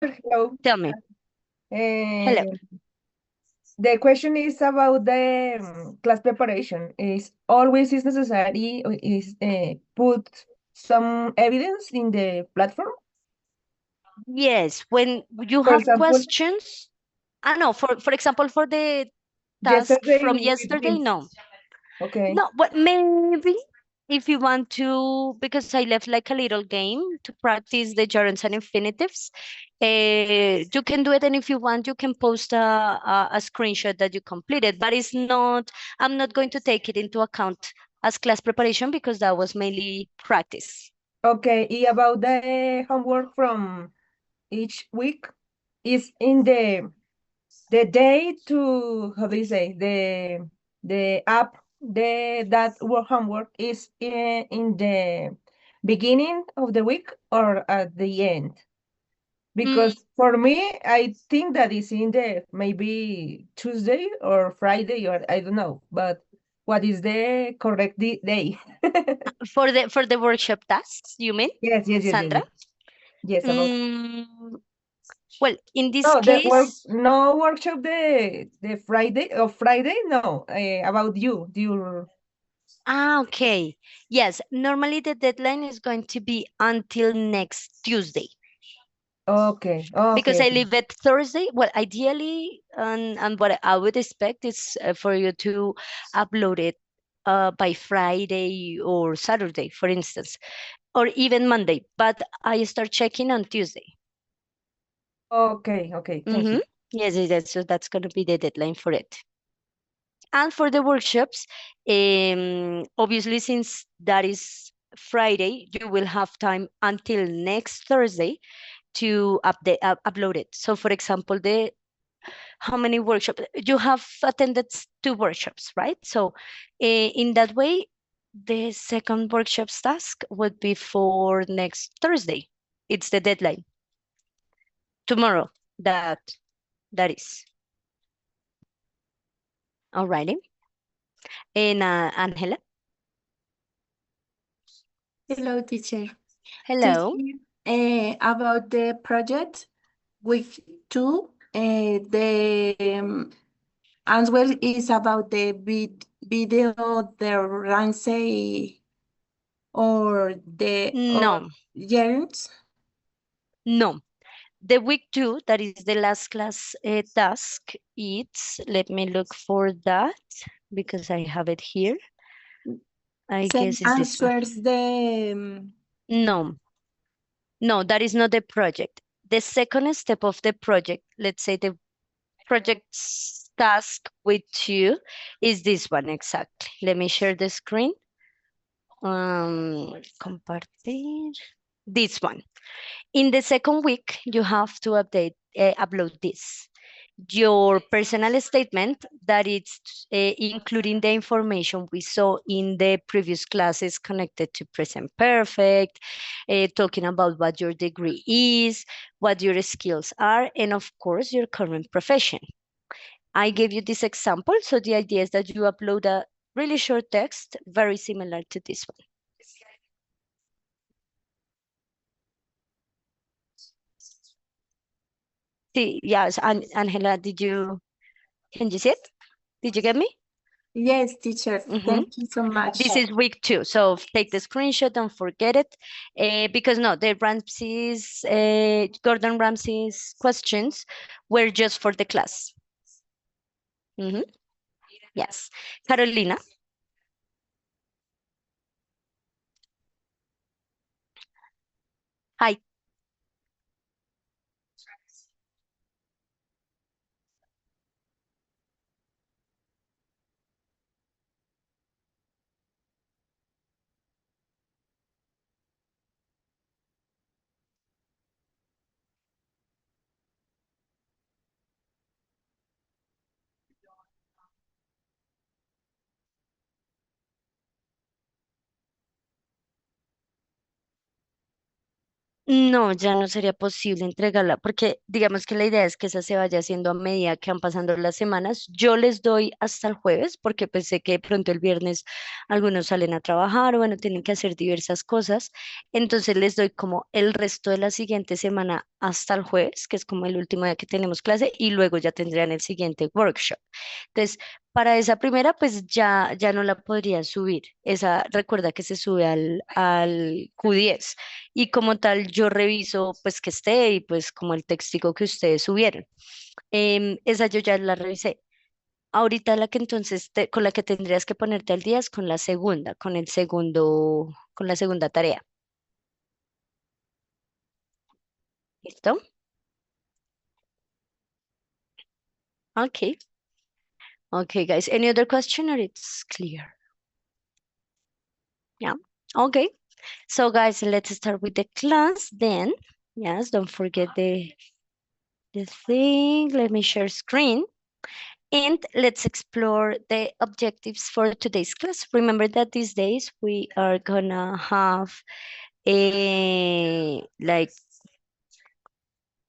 Hello. Tell me. Hello. Uh, the question is about the class preparation. Is always is necessary is put some evidence in the platform? Yes, when you For have example, questions, I know, for example, for the task yesterday from with yesterday, this. no. Okay. No, but maybe if you want to, because I left like a little game to practice the gerunds and infinitives, you can do it. And if you want, you can post a screenshot that you completed, but it's not, I'm not going to take it into account as class preparation because that was mainly practice. Okay. About the homework from each week is in the day to how do you say the app that work homework is in the beginning of the week or at the end, Mm, because for me I think that is in the maybe Tuesday or Friday or I don't know, but what is the correct day? for the workshop tasks, you mean, Yes, yes, yes, yes, Sandra? yes, yes, about Mm, well, in this no the work, case, no workshop, the Friday of Friday, no, about your okay. Yes, normally the deadline is going to be until next Tuesday okay, because okay, I okay. leave it Thursday. Well, ideally, and what I would expect is for you to upload it by Friday or Saturday, for instance, or even Monday. But I start checking on Tuesday. Okay, okay, thank Mm-hmm. you. Yes, yes, yes. So that's going to be the deadline for it. And for the workshops, obviously, since that is Friday, you will have time until next Thursday to upload it. So, for example, the how many workshops you have attended? Two workshops, right? So, in that way, the second workshop's task would be for next Thursday. It's the deadline tomorrow. That is alrighty. And Angela, Hello, teacher. hello. Teacher, about the project week two, the answer is about the video, the Ramsey or the or No, germs. no. The week two, that is the last class task, it's, let me look for that because I have it here. I Same guess it's this one. answers the No, no, that is not the project. The second step of the project, let's say the project's task with you is this one exactly. Let me share the screen. Compartir. This one. In the second week, you have to upload this. Your personal statement that it's including the information we saw in the previous classes connected to present perfect, talking about what your degree is, what your skills are, and of course, your current profession. I gave you this example, so the idea is that you upload a really short text, very similar to this one. See, yes, Angela, can you see it? Did you get me? yes, teacher. Mhm. Thank you so much. This is week two, so take the screenshot, don't forget it. Because no, the Gordon Ramsay's questions were just for the class. Mhm. Yes. Carolina, hi. No, ya no sería posible entregarla, porque digamos que la idea es que esa se vaya haciendo a medida que van pasando las semanas. Yo les doy hasta el jueves, porque pensé que de pronto el viernes algunos salen a trabajar o bueno, tienen que hacer diversas cosas. Entonces les doy como el resto de la siguiente semana hasta el jueves, que es como el último día que tenemos clase, y luego ya tendrían el siguiente workshop. Entonces, para esa primera, pues ya no la podría subir. Esa, recuerda que se sube al Q10 y como tal yo reviso pues que esté y pues como el textico que ustedes subieron. Esa yo ya la revisé. Ahorita la que entonces con la que tendrías que ponerte al día es con la segunda, con la segunda tarea. ¿Listo? Okay. Okay, guys. Any other question or it's clear? Yeah. Okay. So guys, let's start with the class then. Yes, don't forget the thing. Let me share screen. And let's explore the objectives for today's class. Remember that these days we are gonna have like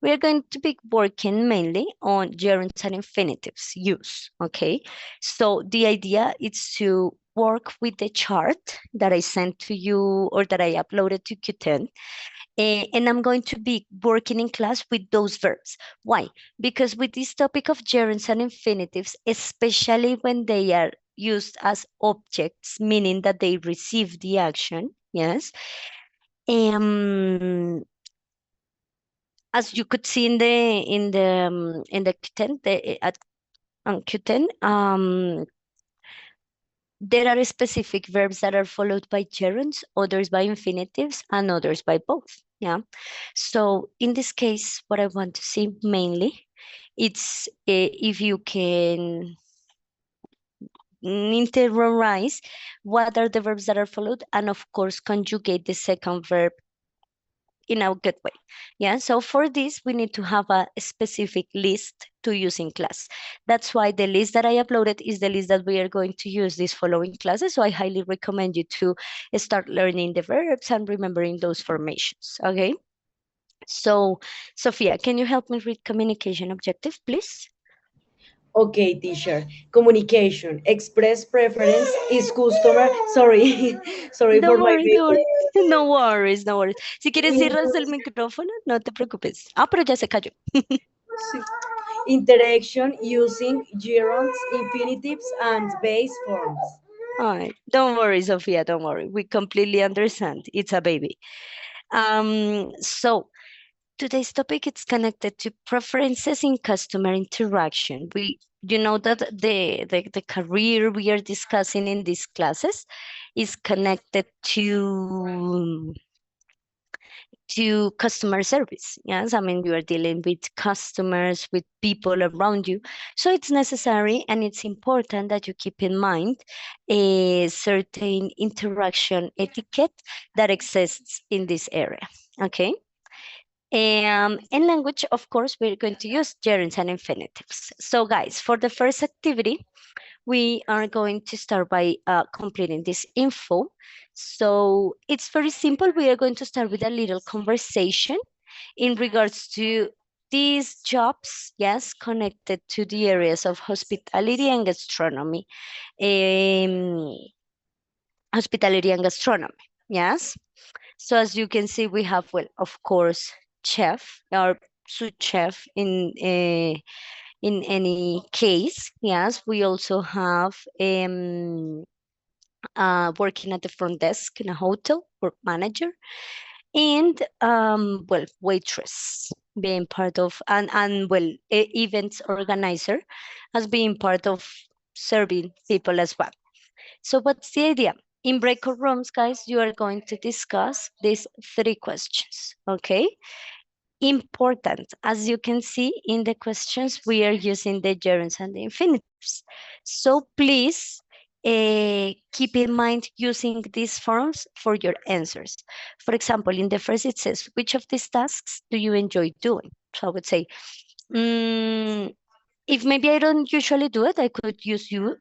we are going to be working mainly on gerunds and infinitives use. Okay, so the idea is to work with the chart that I sent to you or that I uploaded to Qt and I'm going to be working in class with those verbs. Why? Because with this topic of gerunds and infinitives, especially when they are used as objects, meaning that they receive the action, yes. Um, as you could see in the Q10, at Q10, there are specific verbs that are followed by gerunds, others by infinitives, and others by both. Yeah. So in this case, what I want to see mainly, it's if you can interiorize what are the verbs that are followed, and of course conjugate the second verb in a good way. Yeah, so for this, we need to have a specific list to use in class. That's why the list that I uploaded is the list that we are going to use these following classes. So I highly recommend you to start learning the verbs and remembering those formations, okay? So, Sophia, can you help me read communication objective, please? Okay, teacher. Communication. Express preference is customer. Sorry, sorry for Don't my worry, don't worry. No worries, no worries. Si quieres cierras el micrófono, no te preocupes. Ah, pero ya se cayó. interaction using gerunds, infinitives, and base forms. All right. Don't worry, Sophia, don't worry. We completely understand. It's a baby. So today's topic is connected to preferences in customer interaction. You know that the career we are discussing in these classes is connected to customer service. Yes, I mean, you are dealing with customers, with people around you. So it's necessary and it's important that you keep in mind a certain interaction etiquette that exists in this area. Okay. In language, of course, we're going to use gerunds and infinitives. So guys, for the first activity, we are going to start by completing this info. So it's very simple. We are going to start with a little conversation in regards to these jobs, yes, connected to the areas of hospitality and gastronomy. Um, Hospitality and gastronomy, yes. So as you can see, we have, well, of course, chef or sous chef in any case. Yes, we also have working at the front desk in a hotel or manager, and well, waitress being part of and well, events organizer as being part of serving people as well. So what's the idea? In breakout rooms, guys, you are going to discuss these three questions, okay? Important. As you can see in the questions, we are using the gerunds and the infinitives. So please keep in mind using these forms for your answers. For example, in the first it says, which of these tasks do you enjoy doing? So I would say, if maybe I don't usually do it, I could use you.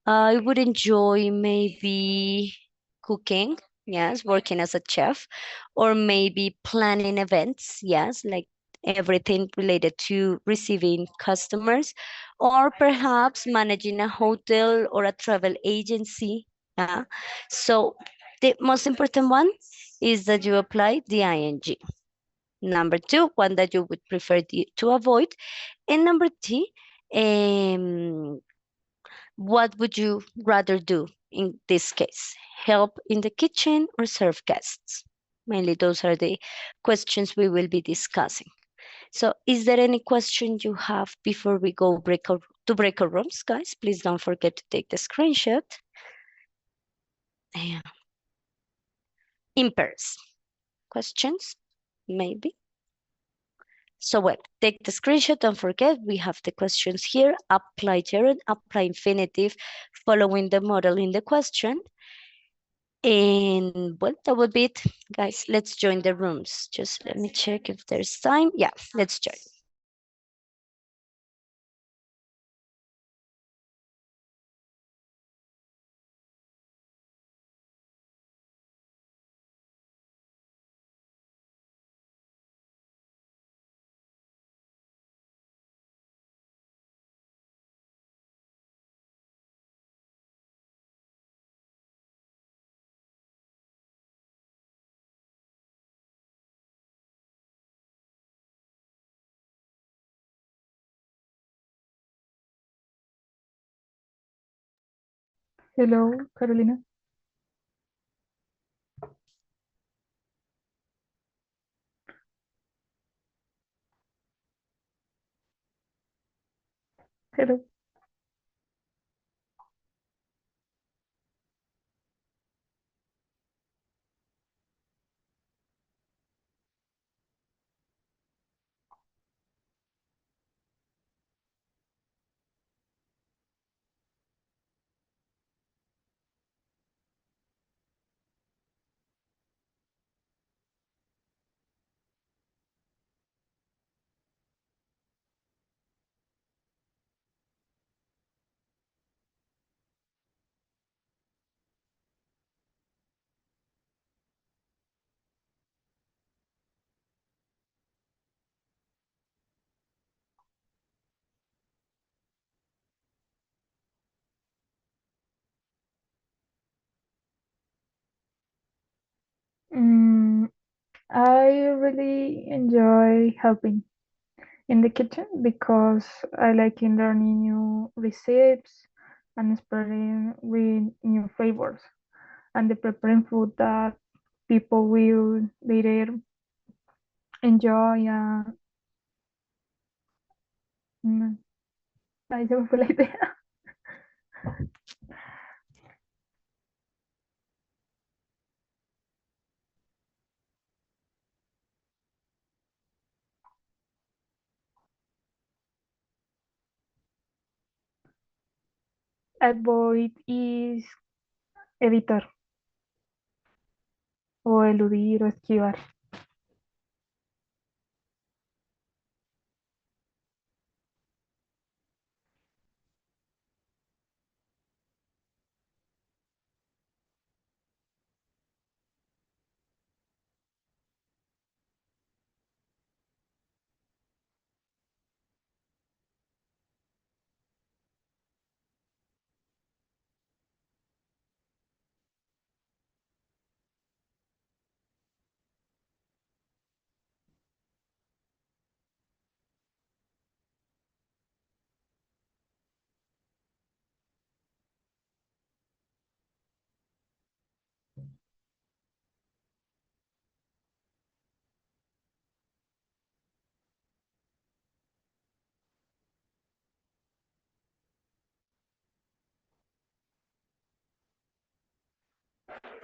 I would enjoy maybe cooking, yes, working as a chef, or maybe planning events, yes, like everything related to receiving customers, or perhaps managing a hotel or a travel agency. Yeah. So the most important one is that you apply the ing. Number two, one that you would prefer to avoid. And number three, um, what would you rather do in this case? Help in the kitchen or serve guests? Mainly, those are the questions we will be discussing. So, is there any question you have before we go to breakout rooms, guys? Please don't forget to take the screenshot. Yeah. In pairs. Questions? Maybe. So well, take the screenshot. Don't forget, we have the questions here. Apply gerund, apply infinitive, following the model in the question. And well, that would be it. Guys, let's join the rooms. Just let me check if there's time. Yeah, let's join. Hello, Carolina. Hello. Mm, I really enjoy helping in the kitchen because I like in learning new recipes and exploring with new flavors and the preparing food that people will later enjoy. Mm, ahí se me fue la idea. Avoid is evitar o eludir o esquivar.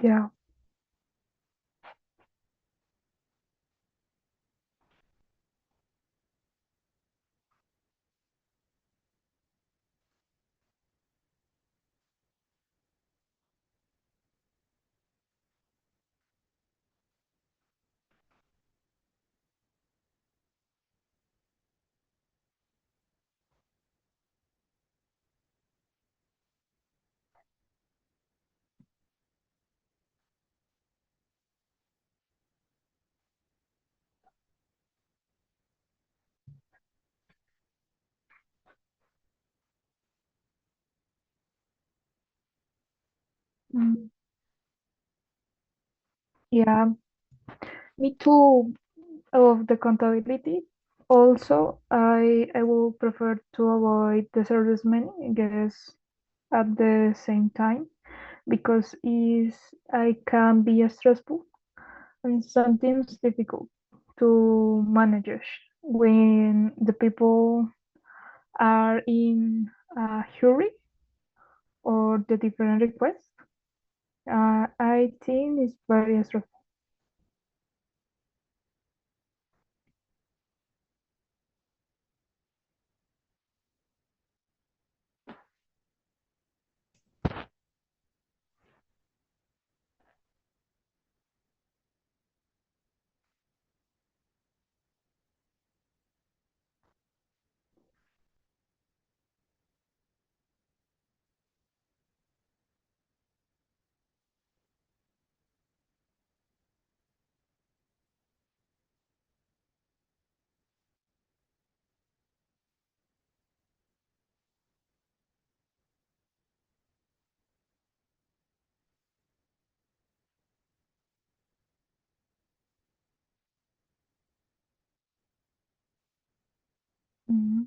Yeah. Mm, yeah, me too. Of the accountability. Also, I will prefer to avoid the service many guests at the same time because is I can be stressful and sometimes difficult to manage when the people are in a hurry or the different requests. I think it's very stressful. Mm.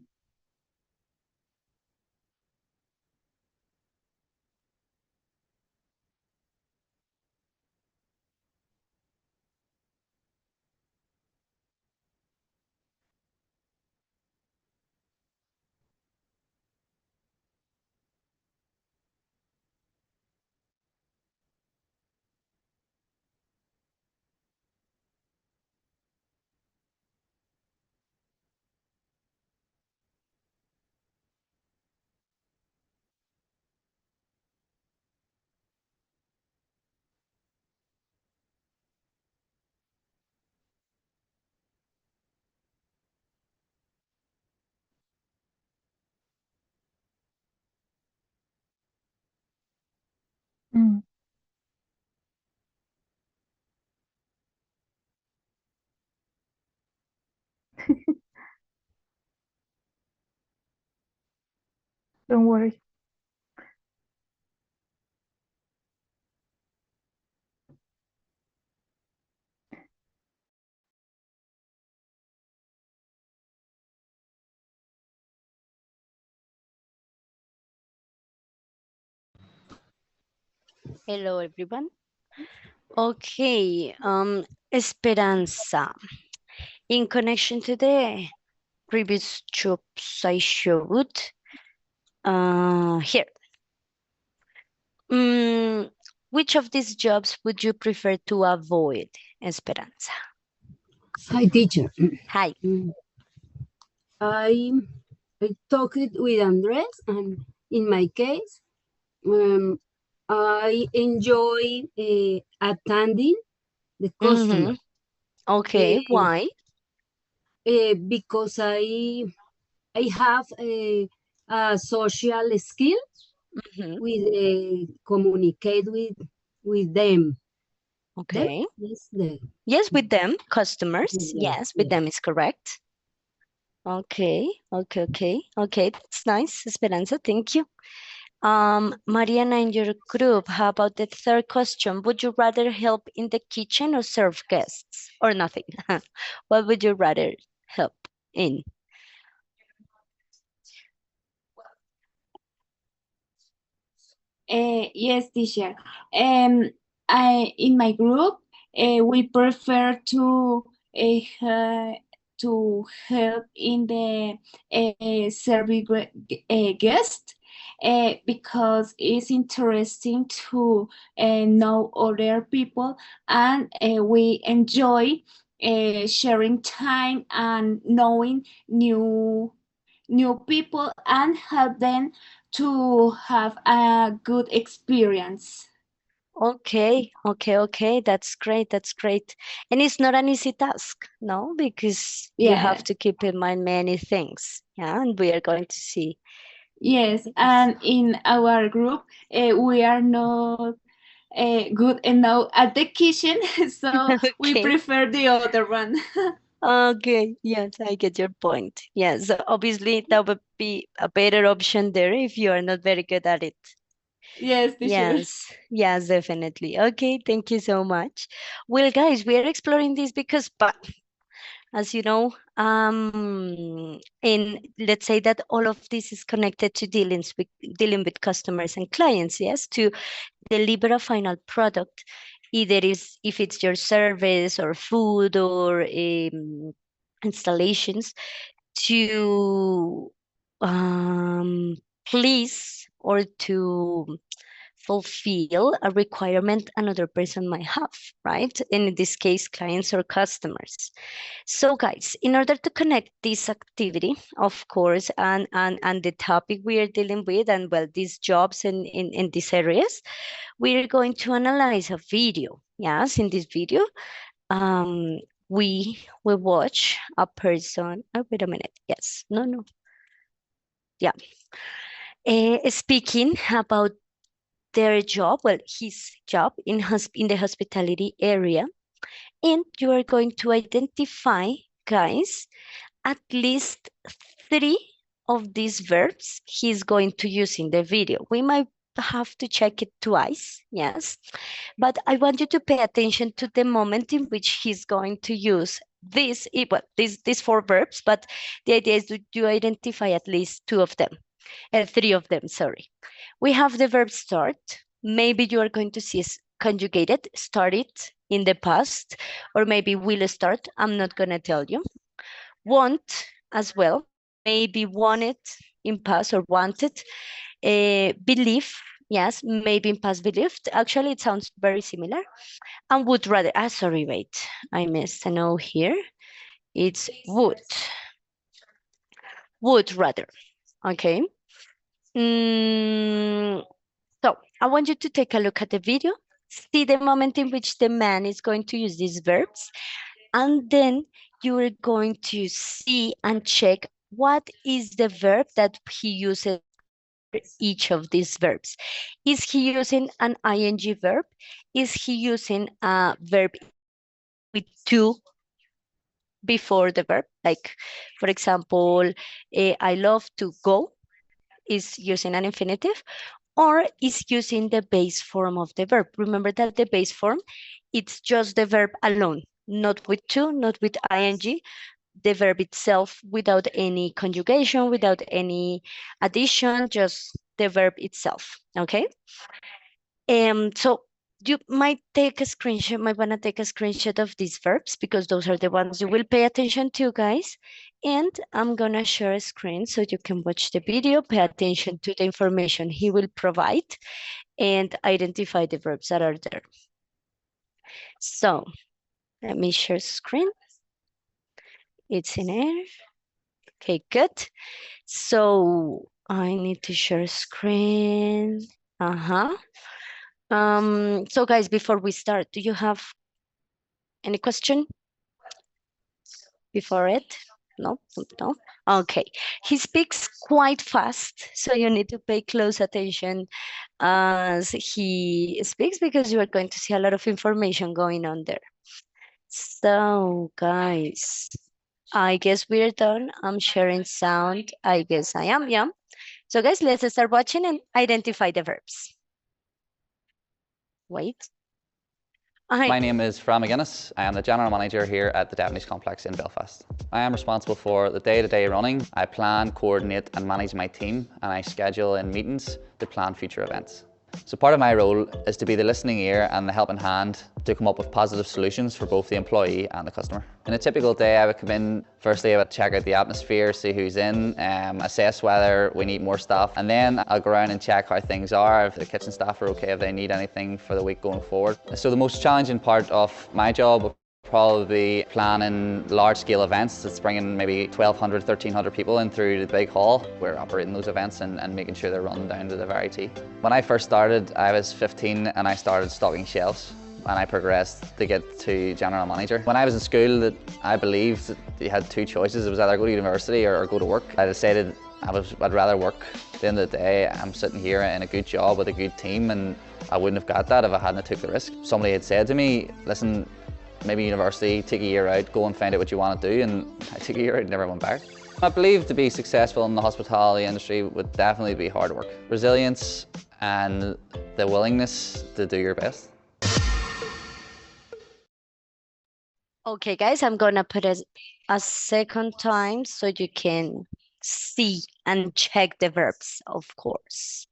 Mm. Don't worry. Hello, everyone. Okay, Esperanza. In connection to the previous jobs I showed, here. Mm, which of these jobs would you prefer to avoid, Esperanza? Hi, teacher. Hi. Mm, I I talked with Andres, and in my case, um, I enjoy attending the Mm-hmm. customer Okay, uh, why? because I have a social skill Mm-hmm. with communicate with them. Them, Okay. yes, the Yes, with them, customers. with them, Yes, with yes. them is correct. Okay. That's nice, Esperanza. Thank you. Mariana, in your group, how about the third question? Would you rather help in the kitchen or serve guests or nothing? What would you rather help in? Yes, teacher. I in my group, we prefer to help in the serving guest because it's interesting to know other people, and we enjoy sharing time and knowing new people and help them to have a good experience. Okay. That's great. That's great. And it's not an easy task, no, because you have Yeah. to keep in mind many things. Yeah, and we are going to see. Yes, Yes. and in our group, we are not good enough at the kitchen, so we Okay. prefer the other one. Okay, yes, I get your point. Yes, so obviously that would be a better option there if you are not very good at it. Yes, teacher. Yes, definitely. Okay, thank you so much. Well, guys, we are exploring this because, but as you know, and let's say that all of this is connected to dealing with customers and clients, yes, to deliver a final product, either is if it's your service or food or installations, to please or to fulfill a requirement another person might have, right? And in this case, clients or customers. So guys, in order to connect this activity, of course, and the topic we are dealing with, and well, these jobs in these areas, we're going to analyze a video. Yes, in this video, we will watch a person. Oh, wait a minute. Yes, no. Yeah. Speaking about their job, well, his job in the hospitality area. And you are going to identify, guys, at least 3 of these verbs he's going to use in the video. We might have to check it twice, yes, but I want you to pay attention to the moment in which he's going to use these 4 verbs, but the idea is that you identify at least 2 of them, 3 of them, sorry. We have the verb start. Maybe you are going to see conjugated, started in the past, or maybe will start. I'm not going to tell you. Want as well, maybe wanted in past or wanted. Believe, yes, maybe in past believed. Actually, it sounds very similar. And would rather, sorry, wait, I missed a note here. It's would rather, okay? So I want you to take a look at the video, see the moment in which the man is going to use these verbs, and then you are going to see and check what is the verb that he uses after each of these verbs. Is he using an ing verb? Is he using a verb with to before the verb? Like, for example, I love to go is using an infinitive, or is using the base form of the verb. Remember that the base form, it's just the verb alone, not with to, not with ing, the verb itself without any conjugation, without any addition, just the verb itself, okay? So you might take a screenshot, might wanna take a screenshot of these verbs because those are the ones you will pay attention to, guys. And I'm gonna share a screen so you can watch the video, pay attention to the information he will provide, and identify the verbs that are there. So let me share screen. It's in air. Okay, good. So I need to share screen. So guys, before we start, do you have any question before it? No. Okay, he speaks quite fast, so you need to pay close attention as he speaks because you are going to see a lot of information going on there. So guys, I guess we're done. I'm sharing sound. I guess I am, yeah. So guys, let's start watching and identify the verbs. Wait. My name is Fran McGuinness. I am the General Manager here at the Deputies Complex in Belfast. I am responsible for the day-to-day running. I plan, coordinate and manage my team, and I schedule in meetings to plan future events. So part of my role is to be the listening ear and the helping hand to come up with positive solutions for both the employee and the customer. In a typical day, I would come in, firstly I would check out the atmosphere, see who's in, assess whether we need more staff, and then I'll go around and check how things are, if the kitchen staff are okay, if they need anything for the week going forward. So the most challenging part of my job would probably be planning large-scale events that's bringing maybe 1,200, 1,300 people in through the big hall. We're operating those events and making sure they're run down to the very T. When I first started, I was 15 and I started stocking shelves, and I progressed to get to general manager. When I was in school, I believed that you had 2 choices. It was either go to university or go to work. I decided I'd rather work. At the end of the day, I'm sitting here in a good job with a good team, and I wouldn't have got that if I hadn't took the risk. Somebody had said to me, listen, maybe university, take a year out, go and find out what you want to do, and I took a year out and never went back. I believe to be successful in the hospitality industry would definitely be hard work. Resilience, and the willingness to do your best. Okay, guys, I'm gonna put it a second time so you can see and check the verbs, of course.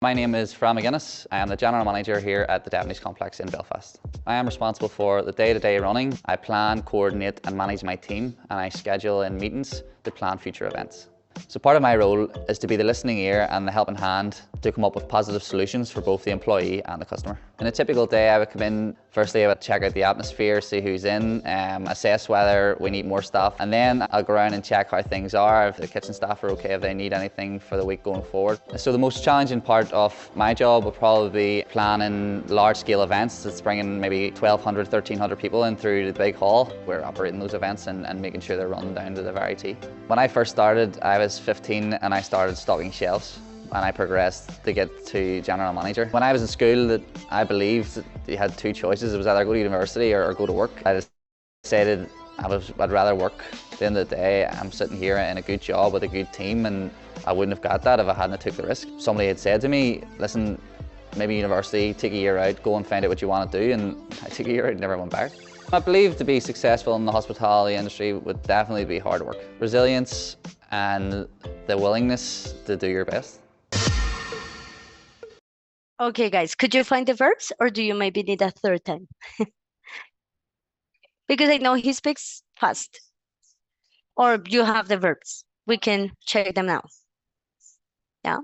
My name is Fran McGuinness. I am the General Manager here at the Deputies Complex in Belfast. I am responsible for the day-to-day running. I plan, coordinate and manage my team, and I schedule in meetings to plan future events. So part of my role is to be the listening ear and the helping hand to come up with positive solutions for both the employee and the customer. In a typical day, I would come in, firstly I would check out the atmosphere, see who's in, assess whether we need more staff, and then I'll go around and check how things are, if the kitchen staff are okay, if they need anything for the week going forward. So the most challenging part of my job will probably be planning large-scale events that's bringing maybe 1,200, 1,300 people in through the big hall. We're operating those events and making sure they're run down to the very T. When I first started, I was 15 and I started stocking shelves, and I progressed to get to general manager. When I was in school, I believed that you had two choices. It was either go to university or go to work. I decided I'd rather work. At the end of the day, I'm sitting here in a good job with a good team, and I wouldn't have got that if I hadn't took the risk. Somebody had said to me, listen, maybe university, take a year out, go and find out what you want to do, and I took a year out and never went back. I believe to be successful in the hospitality industry would definitely be hard work, resilience and the willingness to do your best. Okay, guys, could you find the verbs or do you maybe need a third time? Because I know he speaks fast. Or you have the verbs. We can check them now. Yeah,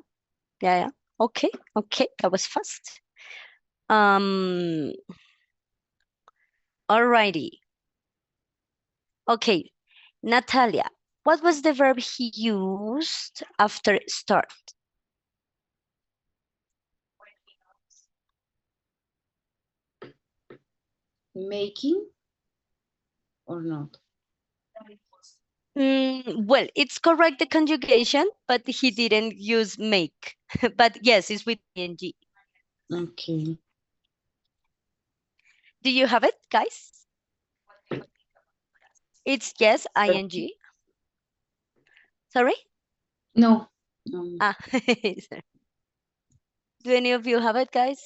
yeah. Okay, that was fast. Alrighty. Okay, Natalia, what was the verb he used after start? Making or not? Well, it's correct, the conjugation, but he didn't use make. But yes, it's with ing. Okay. Do you have it, guys? It's yes, ing. Sorry? No. Ah, do any of you have it, guys?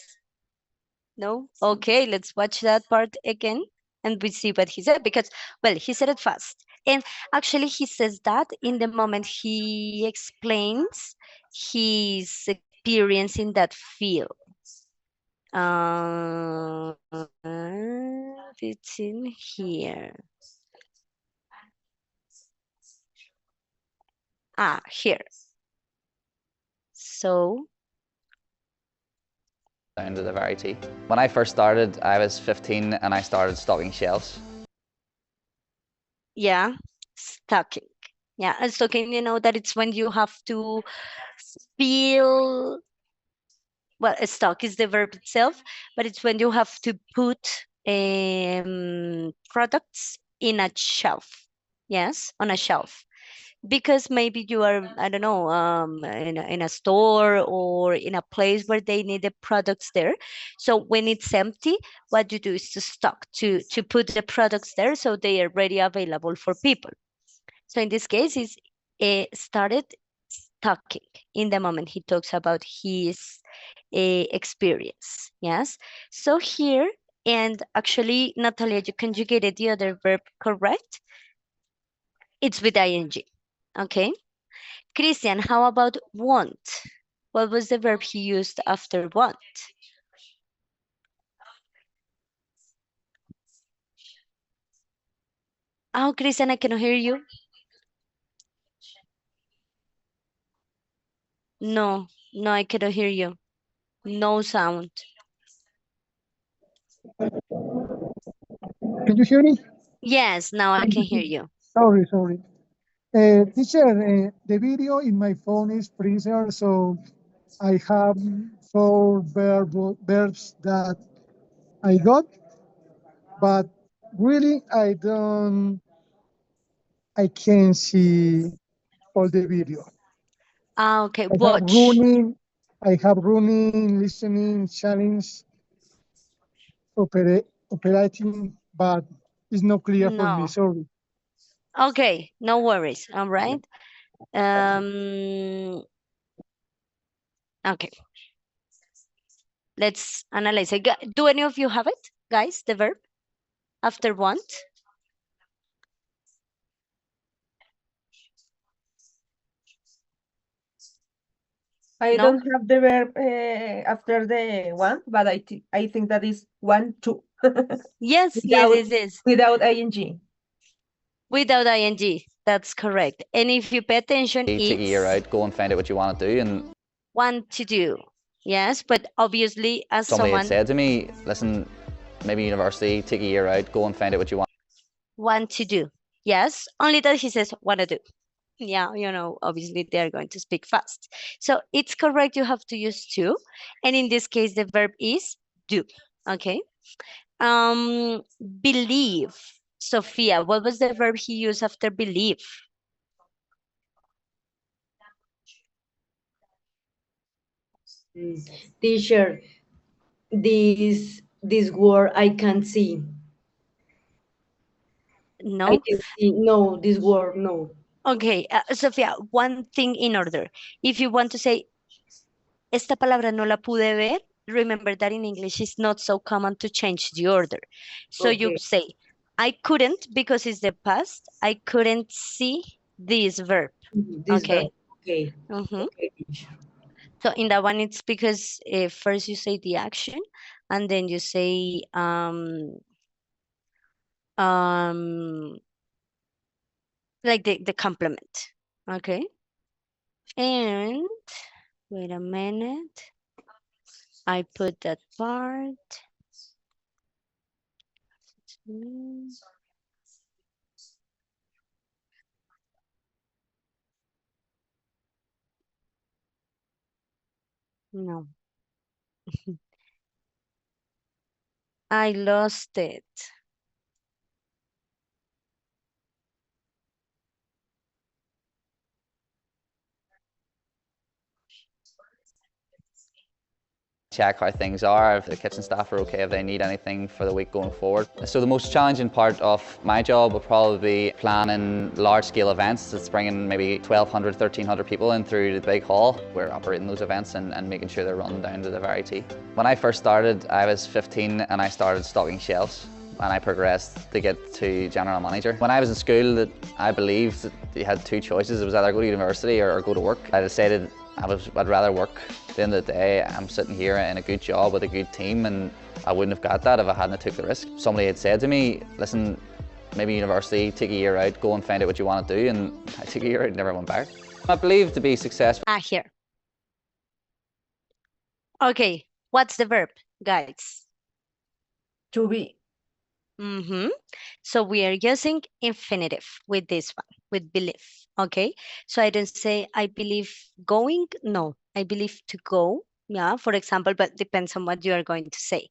No? Okay, let's watch that part again and we see what he said, because, well, he said it fast. And actually he says that in the moment he explains his experience in that field. It's in here. Here. So down to the very T. When I first started, I was 15 and I started stocking shelves. yeah, stocking. Yeah, and stocking, you know that it's when you have to feel, well, stock is the verb itself, but it's when you have to put products in a shelf. Yes, on a shelf. Because maybe you are, I don't know, in a store or in a place where they need the products there. So when it's empty, what you do is to stock, to put the products there so they are ready, available for people. So in this case, it's started stocking in the moment he talks about his experience. Yes. So here, and actually, Natalia, you conjugated the other verb correct. It's with ing. Okay. Christian, how about want? What was the verb he used after want? Oh, Christian, I cannot hear you. No, I cannot hear you. No sound. Can you hear me? Yes, now I can hear you. Sorry. Teacher, the video in my phone is freezer, so I have four verbs that I got, but really I can't see all the video. Okay, watch. I have running, listening, challenge, operating, but it's not clear for me, sorry. Okay, no worries. All right. Okay, let's analyze it. Do any of you have it, guys, the verb after want? I No? don't have the verb after the one, but I think that is want to Yes, yes, without yes, yes. without ing. Without ing, that's correct. And if you pay attention, Take a year it's out, go and find out what you want to do. And want to do. Yes, but obviously as somebody had someone said to me, listen, maybe university, take a year out, go and find out what you want to do. Yes, only that he says want to do. Yeah, obviously they are going to speak fast. So it's correct, you have to use to. And in this case, the verb is do. Okay. Believe. Sophia, what was the verb he used after believe? Teacher, this word I can't see. I No? can see. No, this word, no. Okay, Sophia, one thing in order. If you want to say, esta palabra no la pude ver, remember that in English it's not so common to change the order. So you Okay. say, I couldn't, because it's the past, I couldn't see this verb. This Okay? verb. Okay. Mm-hmm. Okay, teacher. So in that one, it's because first you say the action, and then you say um like the complement. Okay. And wait a minute. I put that part. No, I lost it. check how things are, if the kitchen staff are okay, if they need anything for the week going forward. So the most challenging part of my job will probably be planning large-scale events. It's bringing maybe 1,200, 1,300 people in through the big hall. We're operating those events and making sure they're run down to the very T. When I first started, I was 15 and I started stocking shelves, and I progressed to get to general manager. When I was in school, I believed that you had two choices. It was either go to university or go to work. I decided I'd rather work. At the end of the day, I'm sitting here in a good job with a good team, and I wouldn't have got that if I hadn't took the risk. Somebody had said to me, listen, maybe university, take a year out, go and find out what you want to do, and I took a year out and never went back. I believe to be successful. Here. Okay, what's the verb, guys? To be. Mm-hmm. So we are using infinitive with this one, with believe. Okay. So I don't say I believe going. No, I believe to go. Yeah, for example, but depends on what you are going to say.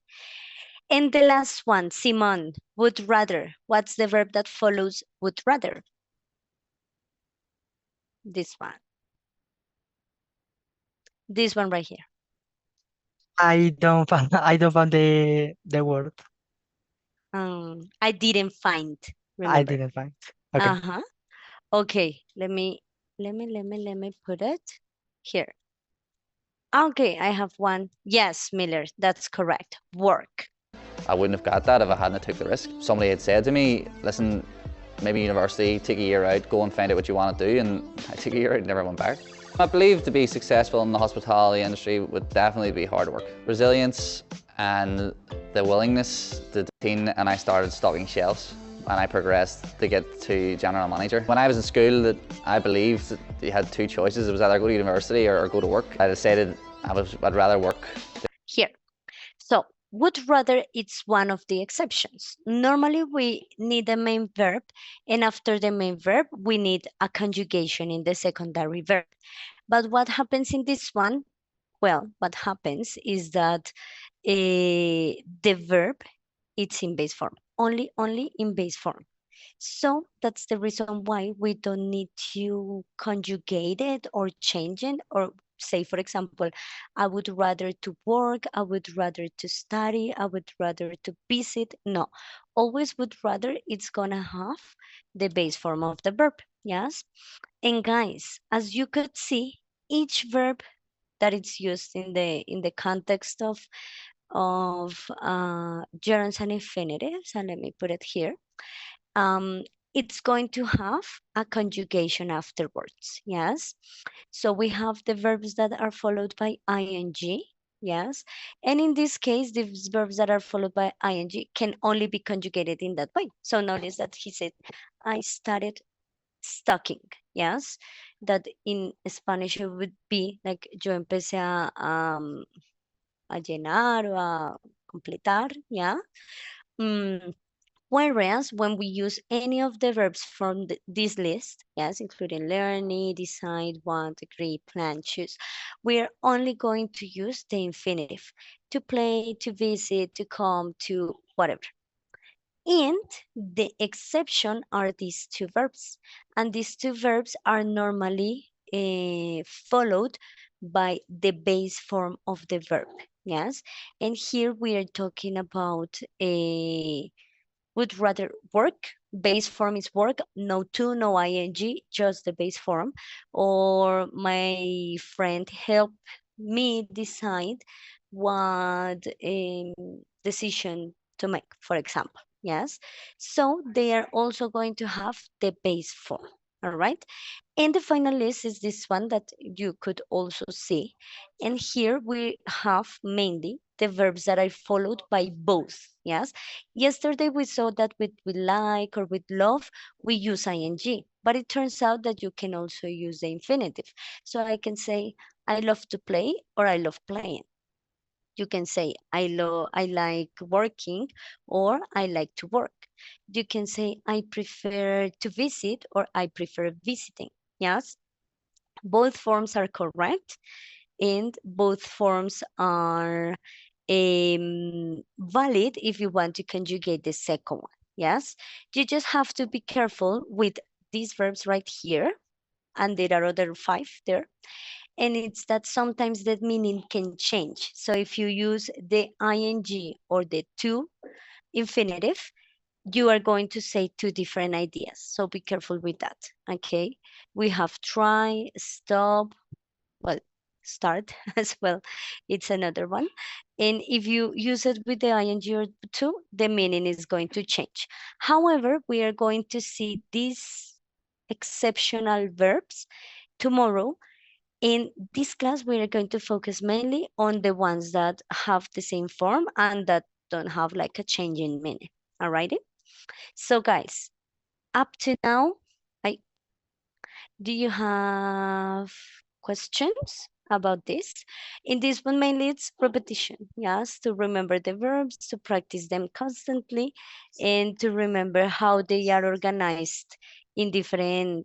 And the last one, Simon, would rather. What's the verb that follows would rather? This one. This one right here. I don't find the word. I didn't find. Remember. I didn't find. Okay. Uh-huh. Okay, let me put it here. Okay, I have one. Yes, Miller, that's correct. Work. I wouldn't have got that if I hadn't took the risk. Somebody had said to me, listen, maybe university, take a year out, go and find out what you want to do, and I took a year out and never went back. I believe to be successful in the hospitality industry would definitely be hard work. Resilience and the willingness to team, and I started stocking shelves and I progressed to get to general manager. When I was in school, I believed that you had two choices. It was either go to university or go to work. I decided I'd rather work. Here. So would rather, it's one of the exceptions. Normally we need a main verb, and after the main verb, we need a conjugation in the secondary verb. But what happens in this one? Well, what happens is that the verb, it's in base form, only in base form. So that's the reason why we don't need to conjugate it or change it, or say, for example, I would rather to work, I would rather to study, I would rather to visit. No, always would rather, it's gonna have the base form of the verb, yes? And guys, as you could see, each verb that it's used in the context of gerunds and infinitives, and let me put it here. It's going to have a conjugation afterwards. Yes. So we have the verbs that are followed by ing. Yes. And in this case, these verbs that are followed by ing can only be conjugated in that way. So notice that he said, I started stocking. Yes. That in Spanish it would be like yo empecé a llenar o a completar. Yeah. Whereas when we use any of the verbs from this list, yes, including learn, need, decide, want, agree, plan, choose, we're only going to use the infinitive to play, to visit, to come, to whatever. And the exception are these two verbs. And these two verbs are normally followed by the base form of the verb. Yes. And here we are talking about a would rather work. Base form is work, no to, no ing, just the base form. Or my friend helped me decide what decision to make, for example. Yes. So they are also going to have the base form. All right. And the final list is this one that you could also see. And here we have mainly the verbs that are followed by both. Yes. Yesterday we saw that with like or with love, we use ing, but it turns out that you can also use the infinitive. So I can say, I love to play or I love playing. You can say, I like working or I like to work. You can say, I prefer to visit or I prefer visiting. Yes. Both forms are correct and both forms are valid if you want to conjugate the second one. Yes, you just have to be careful with these verbs right here, and there are other 5 there. And it's that sometimes that meaning can change. So if you use the ing or the to infinitive, you are going to say 2 different ideas. So be careful with that. Okay, we have try, stop, well, start as well. It's another one. And if you use it with the ing or to, the meaning is going to change. However, we are going to see these exceptional verbs tomorrow. In this class, we are going to focus mainly on the ones that have the same form and that don't have like a change in meaning. All righty. So guys, up to now, do you have questions about this? In this one, mainly it's repetition, yes, to remember the verbs, to practice them constantly, and to remember how they are organized in different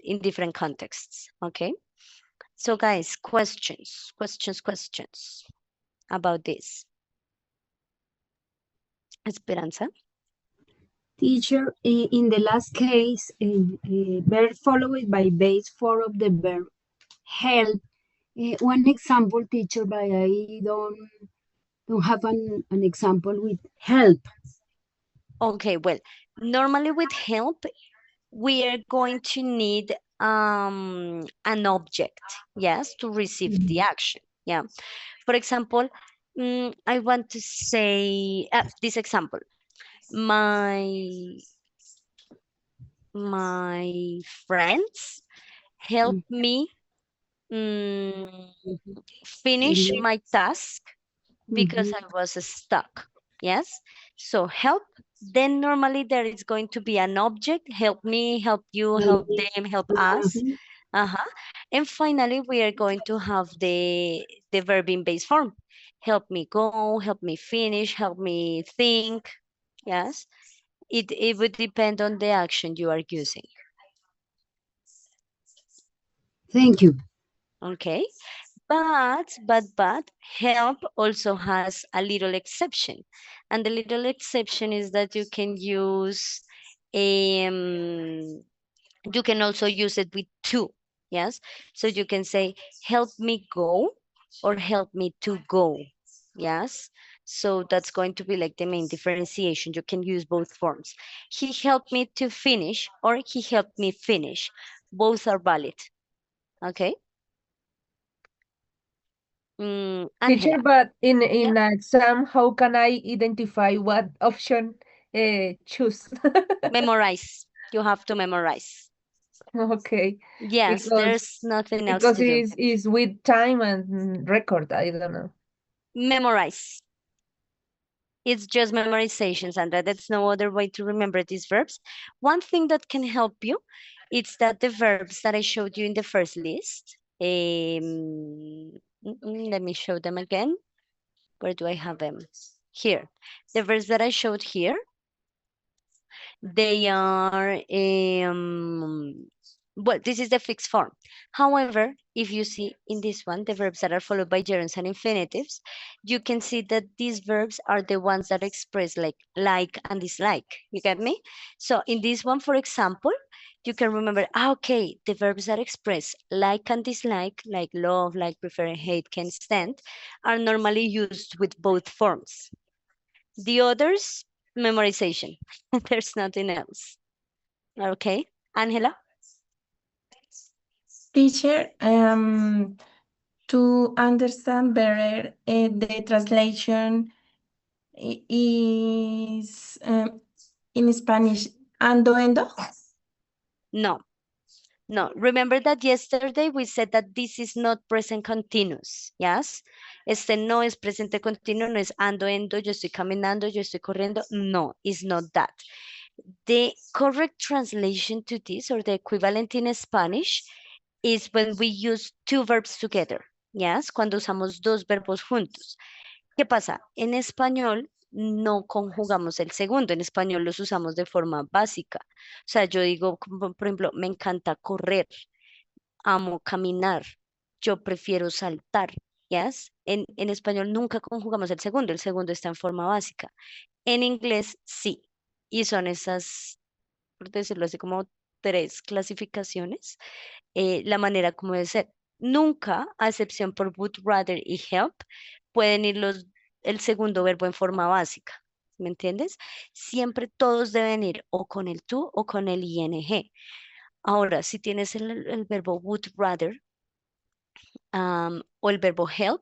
contexts, okay? So guys, questions about this. Esperanza? Teacher, in the last case, verb followed by base form of the verb help. One example, teacher, but I don't have an example with help. Okay, well, normally with help, we are going to need an object, yes, to receive the action. Yeah. For example, I want to say this example. My friends help me finish Mhm. my task because Mhm. I was stuck. Yes. So help. Then normally there is going to be an object. Help me, help you, help them, help us. Mhm. Uh-huh. And finally, we are going to have the verb in base form. Help me go, help me finish, help me think. Yes. It would depend on the action you are using. Thank you. Okay. But help also has a little exception. And the little exception is that you can use you can also use it with to. Yes. So you can say help me go or help me to go. Yes. So that's going to be like the main differentiation. You can use both forms. He helped me to finish or he helped me finish. Both are valid. Okay. Teacher, Angela, but in yeah, an exam, how can I identify what option choose? memorize. You have to memorize. Okay, Yes, there's because nothing else because to do. it's with time and record. I don't know. Memorize. It's just memorization, Sandra. That's no other way to remember these verbs. One thing that can help you, it's that the verbs that I showed you in the first list, let me show them again. Where do I have them? Here. The verbs that I showed here, they are, well, this is the fixed form. However, if you see in this one, the verbs that are followed by gerunds and infinitives, you can see that these verbs are the ones that express like and dislike. You get me? So in this one, for example, you can remember, okay, the verbs that express like and dislike, like love, like prefer, hate, can stand, are normally used with both forms. The others, memorization. There's nothing else. Okay, Angela? Teacher, to understand better, the translation is in Spanish, ando endo? No, no. Remember that yesterday we said that this is not present continuous, yes? Este no es presente continuo, no es ando, endo, yo estoy caminando, yo estoy corriendo. No, it's not that. The correct translation to this, or the equivalent in Spanish, is when we use two verbs together, yes? Cuando usamos dos verbos juntos. ¿Qué pasa? En español no conjugamos el segundo, en español los usamos de forma básica. O sea, yo digo, por ejemplo, me encanta correr, amo caminar, yo prefiero saltar, ¿yes? En español nunca conjugamos el segundo está en forma básica. En inglés sí, y son esas, por decirlo así, como tres clasificaciones, la manera como debe ser. Nunca, a excepción por would rather y help, pueden ir el segundo verbo en forma básica. ¿Me entiendes? Siempre todos deben ir o con el to o con el ing. Ahora, si tienes el verbo would rather o el verbo help,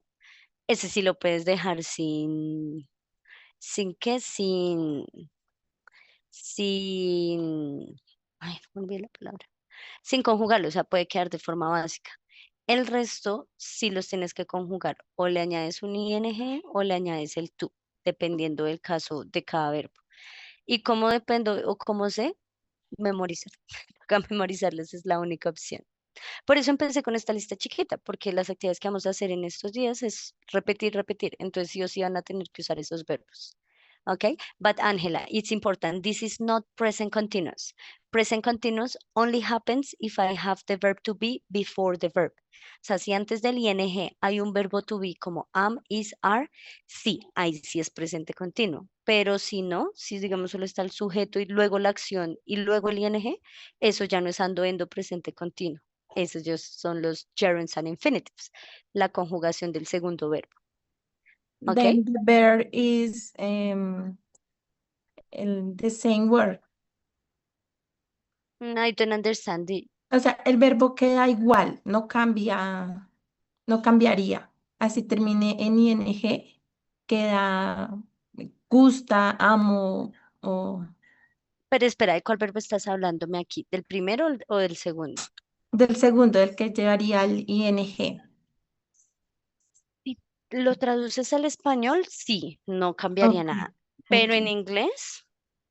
ese sí lo puedes dejar sin qué, sin, ay, no me olvidé la palabra, sin conjugarlo, o sea, puede quedar de forma básica. El resto sí los tienes que conjugar. O le añades un ing o le añades el tú, dependiendo del caso de cada verbo. ¿Y cómo dependo o cómo sé? Memorizar. Acá memorizarles es la única opción. Por eso empecé con esta lista chiquita, porque las actividades que vamos a hacer en estos días es repetir, repetir. Entonces sí o sí van a tener que usar esos verbos. Okay, but Angela, it's important. This is not present continuous. Present continuous only happens if I have the verb to be before the verb. O sea, si antes del ing hay un verbo to be como am, is, are, sí, ahí sí es presente continuo. Pero si no, si digamos solo está el sujeto y luego la acción y luego el ing, eso ya no es ando, endo, presente continuo. Esos ya son los gerunds and infinitives, la conjugación del segundo verbo. Okay? Then the verb is the same word. I don't understand it. O sea, el verbo queda igual, no cambia, no cambiaría. Así termine en ing, queda gusta, amo o Pero espera, ¿de cuál verbo estás hablándome aquí? ¿Del primero o del segundo? del segundo, el que llevaría el ing. Si lo traduces al español, sí, no cambiaría Ok, nada. Pero ok, en inglés,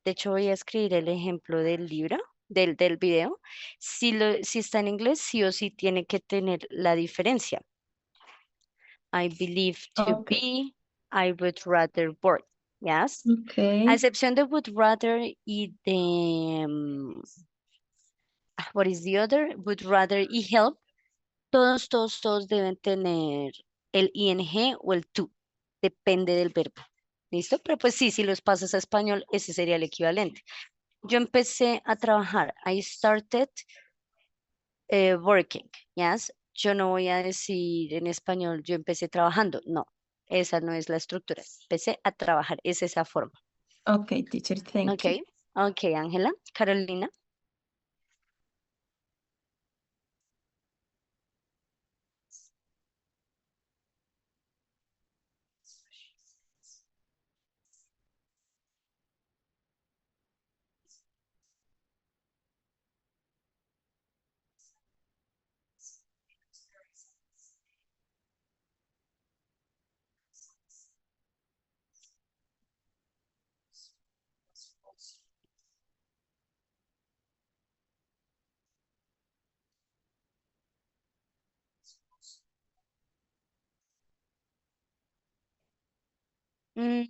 de hecho voy a escribir el ejemplo del libro, del video. Si está en inglés, sí o sí tiene que tener la diferencia. I believe to ok, be, I would rather work. Yes. A ok, excepción de would rather y de, what is the other? Would rather y help. Todos deben tener el ing o el to. Depende del verbo. ¿Listo? Pero pues sí, si los pasas a español, ese sería el equivalente. Yo empecé a trabajar. I started working. Yes. Yo no voy a decir en español, yo empecé trabajando. No, esa no es la estructura. Empecé a trabajar. Es esa forma. ok, teacher, thank Ok. you. Ok, Ángela. Carolina. Mm,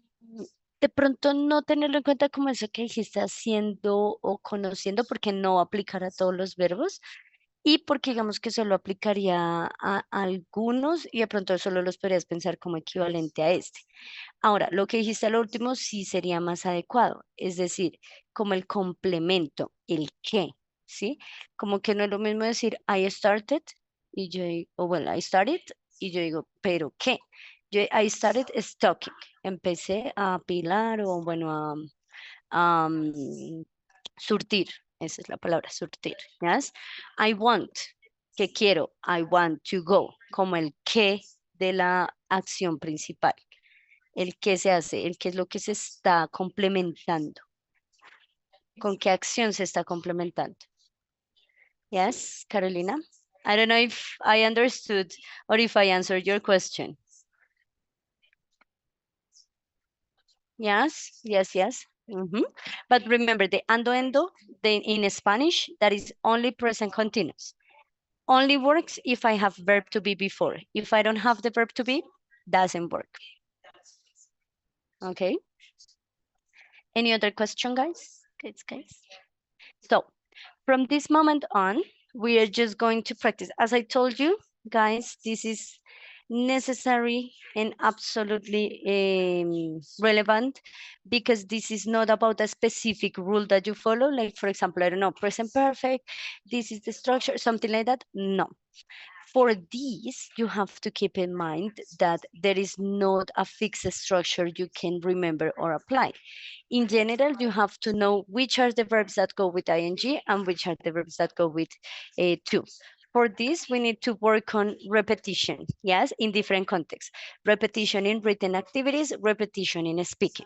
de pronto no tenerlo en cuenta como eso que dijiste haciendo o conociendo, porque no va a aplicar a todos los verbos y porque digamos que solo aplicaría a algunos y de pronto solo los podrías pensar como equivalente a este. Ahora, lo que dijiste al último sí sería más adecuado, es decir, como el complemento, el qué, ¿sí? Como que no es lo mismo decir I started y yo digo, o bueno, I started y yo digo, ¿pero qué? Yo, I started stocking, empecé a apilar o bueno, a surtir, esa es la palabra, surtir, ¿yes? I want, que quiero, I want to go, como el qué de la acción principal. El qué se hace, el qué es lo que se está complementando. ¿Con qué acción se está complementando? Yes, Carolina? I don't know if I understood or if I answered your question. Yes, yes, yes. Mhm. But remember, the ando, in Spanish, that is only present continuous. Only works if I have verb to be before. If I don't have the verb to be, doesn't work. Okay. Any other question, guys? Guys. So, from this moment on, we are just going to practice. As I told you, guys, this is necessary and absolutely relevant because this is not about a specific rule that you follow. Like, for example, I don't know, present perfect, this is the structure, something like that. No. For these, you have to keep in mind that there is not a fixed structure you can remember or apply. In general, you have to know which are the verbs that go with ing and which are the verbs that go with to. For this, we need to work on repetition, yes, in different contexts. Repetition in written activities, repetition in speaking.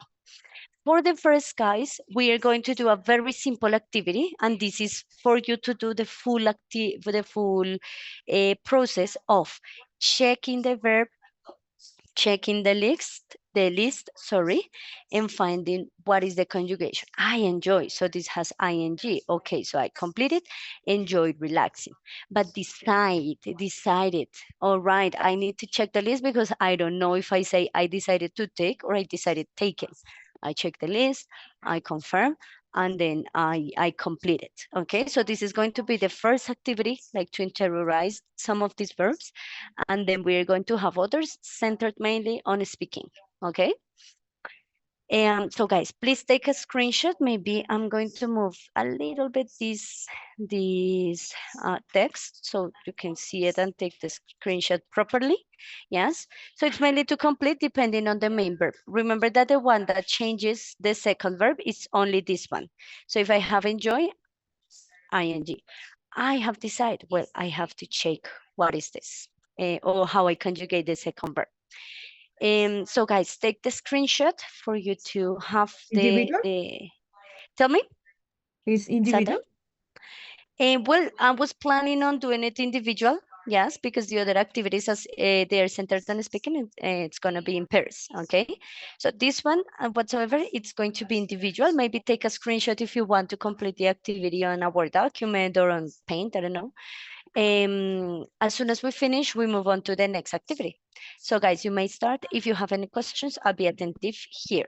For the first, guys, we are going to do a very simple activity, and this is for you to do the full process of checking the verb, checking the list, sorry, and finding what is the conjugation. I enjoy, so this has ing. Okay, so I completed, enjoyed, relaxing. But decided, all right, I need to check the list because I don't know if I say I decided to take or I decided taken. I check the list, I confirm, and then I complete it. Okay, so this is going to be the first activity, like to interiorize some of these verbs. And then we're going to have others centered mainly on speaking. Okay. And so guys, please take a screenshot. Maybe I'm going to move a little bit this text so you can see it and take the screenshot properly. Yes. So it's mainly to complete depending on the main verb. Remember that the one that changes the second verb is only this one. So if I have enjoy, ing. I have decided, well, I have to check what is this or how I conjugate the second verb. So guys, take the screenshot for you to have Individual? Tell me, Is Sandra? individual? Well, I was planning on doing it individual, yes, because the other activities, as they are centered on speaking, it's going to be in pairs, okay? So this one, whatsoever, it's going to be individual. Maybe take a screenshot if you want to complete the activity on a Word document or on Paint, I don't know. As soon as we finish, we move on to the next activity. So guys, you may start. If you have any questions, I'll be attentive here.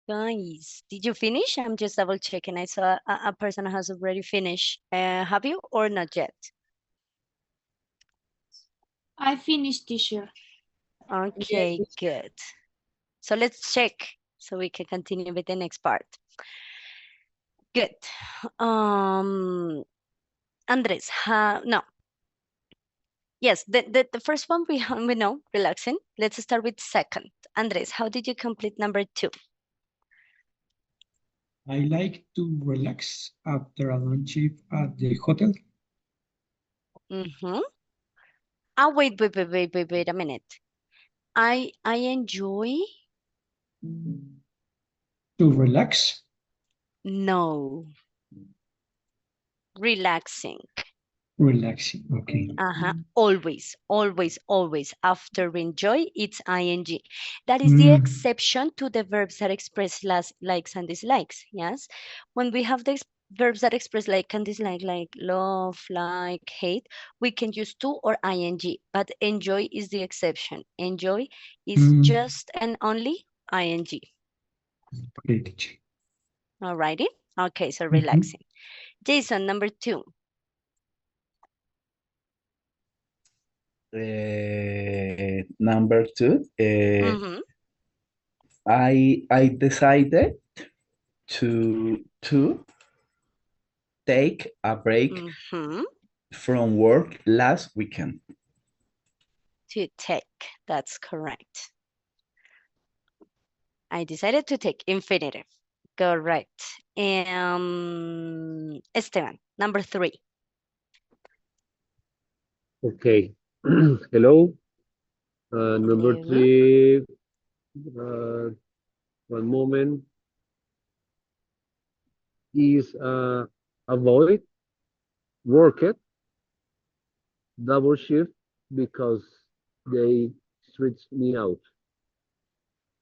Guys, did you finish? I'm just double checking. I saw a person has already finished. Have you or not yet? I finished, teacher. Okay, good. So let's check so we can continue with the next part. Good. Andres, no. Yes, the first one we know, relaxing. Let's start with second. Andres, how did you complete number 2? I like to relax after a long shift at the hotel. Mm-hmm. Wait a minute. I enjoy. To relax? No. Relaxing. Relaxing, okay. Always, always, always. After enjoy, it's ing. That is the exception to the verbs that express likes and dislikes. Yes. When we have the verbs that express like and dislike, like love, like, hate, we can use to or ing. But enjoy is the exception. Enjoy is just and only ing. Okay, teacher. Alrighty. Okay, so relaxing. Jason, number 2. Number 2, I decided to take a break from work last weekend. To take, that's correct. I decided to take infinitive. Correct. Esteban, number 3. Okay. Hello. Number 3. One moment. Is avoid work it double shift because they stretch me out.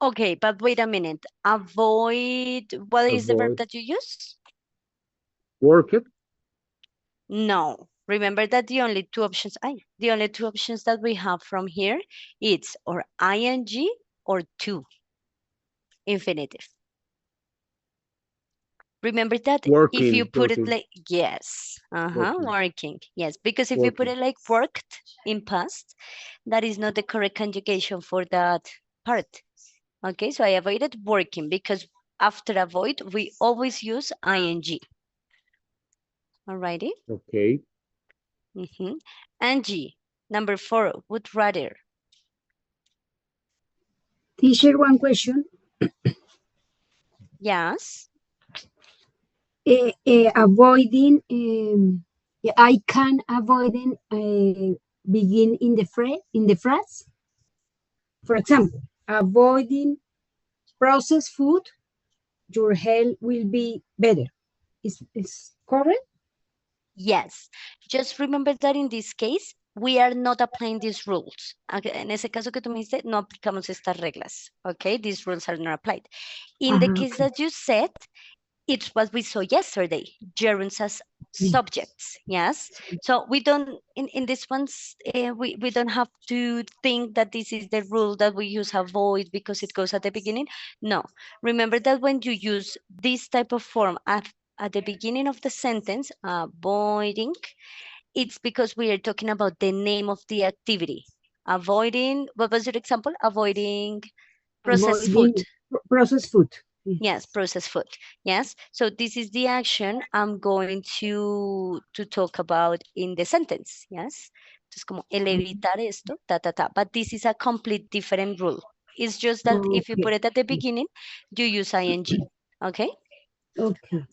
Okay, but wait a minute. Avoid, what is the verb that you use? Work it. No. Remember that the only two options that we have from here, it's or ing or to infinitive. Remember that if you put it like, yes, working, yes, because if you put it like worked in past, that is not the correct conjugation for that part. Okay, so I avoided working because after avoid, we always use ing. Alrighty. Okay. Angie, number 4, would rather. Teacher, one question. Yes. Avoiding, I can avoiding begin in the phrase. For example, avoiding processed food, your health will be better. Is correct? Yes. Just remember that in this case, we are not applying these rules. Okay? En ese caso que tú me dijiste, no aplicamos estas reglas. Okay, these rules are not applied. In the case that you said, it's what we saw yesterday, gerunds as subjects, yes? So we don't, in this ones, we don't have to think that this is the rule that we use avoid because it goes at the beginning. No, remember that when you use this type of form at the beginning of the sentence, avoiding, it's because we are talking about the name of the activity. Avoiding, what was your example? Avoiding processed food. Processed food. Yes, processed food. Yes. So this is the action I'm going to talk about in the sentence. Yes. Entonces, como el evitar esto, ta, ta, ta. But this is a complete different rule. It's just that if you put it at the beginning, you use ing. Okay? Okay.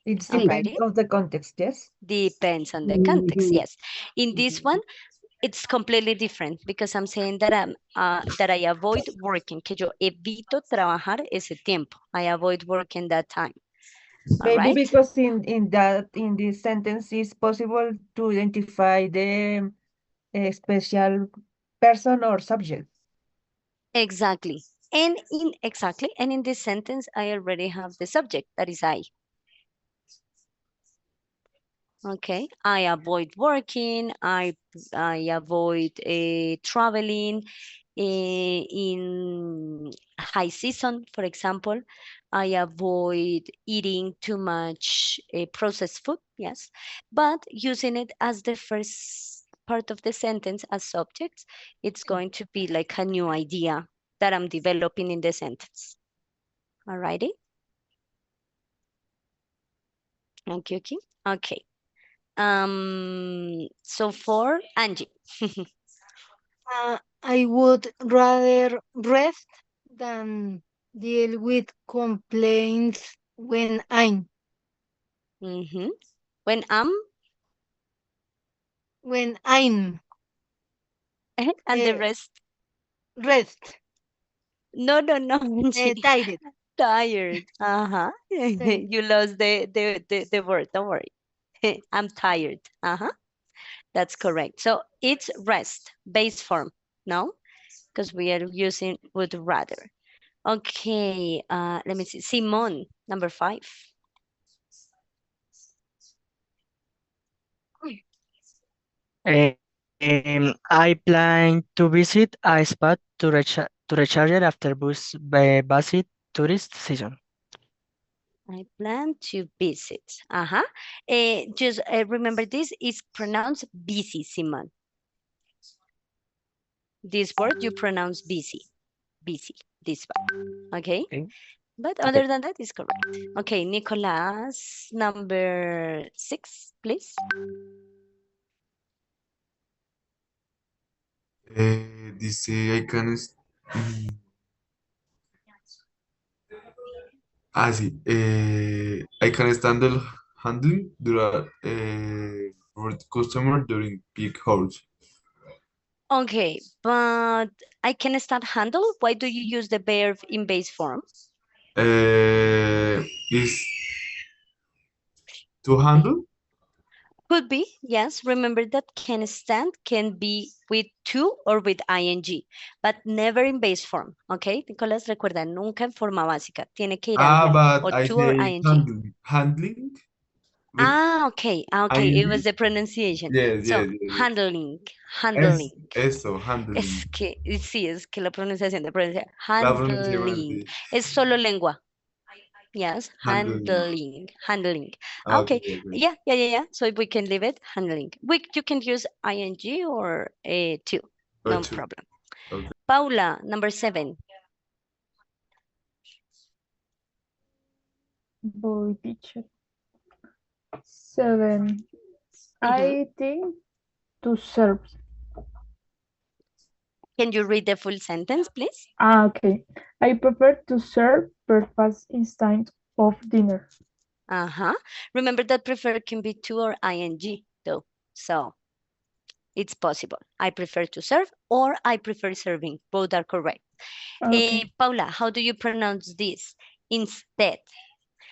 It depends on the context, yes? Depends on the context, yes. In this one, it's completely different because I'm saying that that I avoid working, que yo evito trabajar ese tiempo. I avoid working that time. Maybe because in this sentence it's possible to identify the special person or subject. Exactly. And in this sentence, I already have the subject, that is I. Okay, I avoid working, I avoid traveling. In high season, for example, I avoid eating too much processed food, yes, but using it as the first part of the sentence as subjects, it's going to be like a new idea that I'm developing in the sentence. Alrighty? Okay, okay. Okay. So for Angie. I would rather rest than deal with complaints when I'm Mm-hmm. When I'm when I'm and the uh, rest. rest No, no, no, Angie. tired. Tired. Uh-huh. Tired. You lost the word. Don't worry. I'm tired. Uh-huh. That's correct. So it's rest, base form. No? Because we are using would rather. Okay, let me see. Simon, number 5. I plan to visit a spot to recharge after visit tourist season. I plan to visit. Uh-huh. Just remember this is pronounced busy, Simon. This word you pronounce busy. Busy. This one. Okay? Okay. But Okay. other than that is correct. Okay, Nicolas, number 6, please. Dice, I can... sí. I can handling for the customer during peak hours. Okay, but I can start handle. Why do you use the verb in base form? Is to handle? Could be, yes. Remember that can stand can be with to or with ing, but never in base form. Okay, Nicolás, recuerda, nunca en forma básica. Tiene que ir al verb o But I to or say ing. handling. Handling? With Okay, okay. It was ing? the pronunciation. Yes, So, yes, yes, yes. handling, handling. Eso, handling. Sí, es que la pronunciación de pronuncia. La pronunciación Handling. sí. Es solo lengua. Yes, Handling. handling, handling. Okay, Okay, okay. yeah. So we can leave it handling. You can use ing or to, Or no two. problem. Okay. Paula, number 7. Boy teacher. 7. I think to serve. Can you read the full sentence, please? Okay. I prefer to serve breakfast instead of dinner. Remember that prefer can be to or ing, though. So it's possible. I prefer to serve or I prefer serving. Both are correct. Okay. Paula, how do you pronounce this? Instead.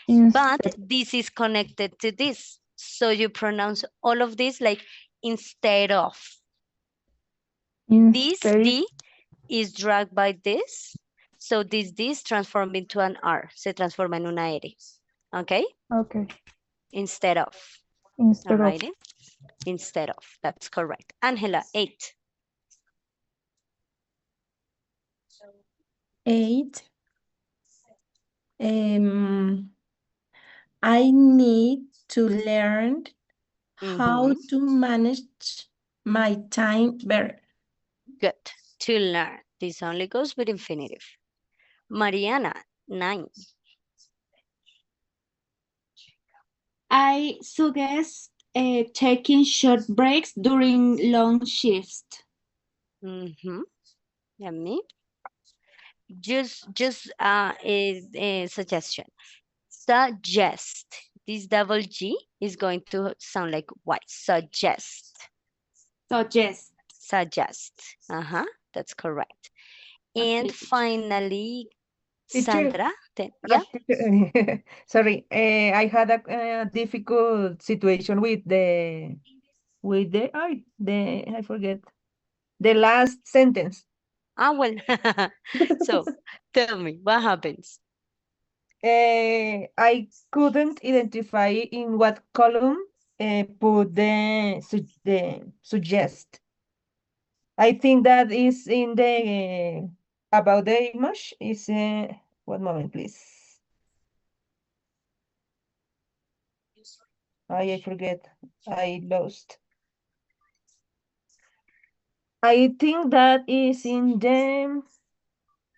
But Instead. this is connected to this. So you pronounce all of this like instead of. This Instead. D is dragged by this. So this transformed into an R. Se transforma en una R. Okay? Okay. Instead of. Instead of. Alrighty? Instead of. That's correct. Angela, 8. 8. I need to learn how to manage my time better. Good. To learn. This only goes with infinitive. Mariana, 9. I suggest taking short breaks during long shifts. Let me. Just a suggestion. Suggest. This double G is going to sound like what? Suggest. Suggest. Suggest. That's correct. And finally, Teacher, Sandra. Yeah. sorry, I had a difficult situation with I forget the last sentence. Well, so tell me what happens. I couldn't identify in what column put the suggest. I think that is in the about the image is one moment, please. I forget. I lost. I think that is in the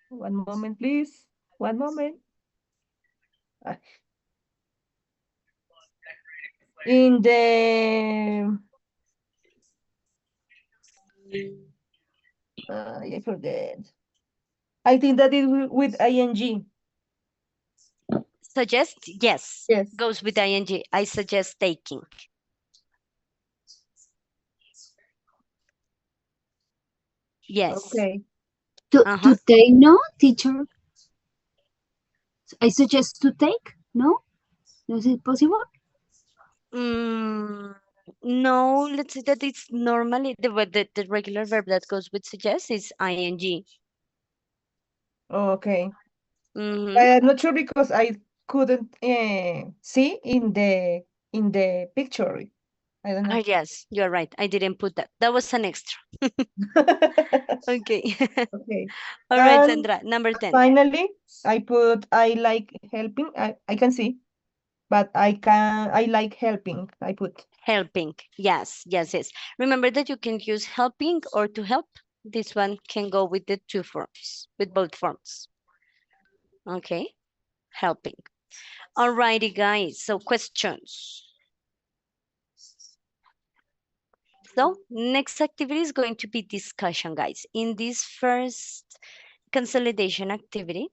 one moment, please. One moment. Ah, in the I forget. I think that is with ing. Suggest, yes, Yes. goes with ing. I suggest taking. Yes. Okay. To take, no, teacher. I suggest to take, no? Is it possible? No, let's say that it's normally the regular verb that goes with suggest is ing. Okay. Mm-hmm. I'm not sure because I couldn't see in the picture. I don't know. Yes, you're right. I didn't put that. That was an extra. Okay. Okay. All right, And Sandra, number 10. finally, I like helping. I can see, but I like helping. I put. Helping. Yes, yes, yes. Remember that you can use helping or to help. This one can go with the two forms, with both forms. Okay, helping. Alrighty, guys. So questions. So next activity is going to be discussion, guys. In this first consolidation activity,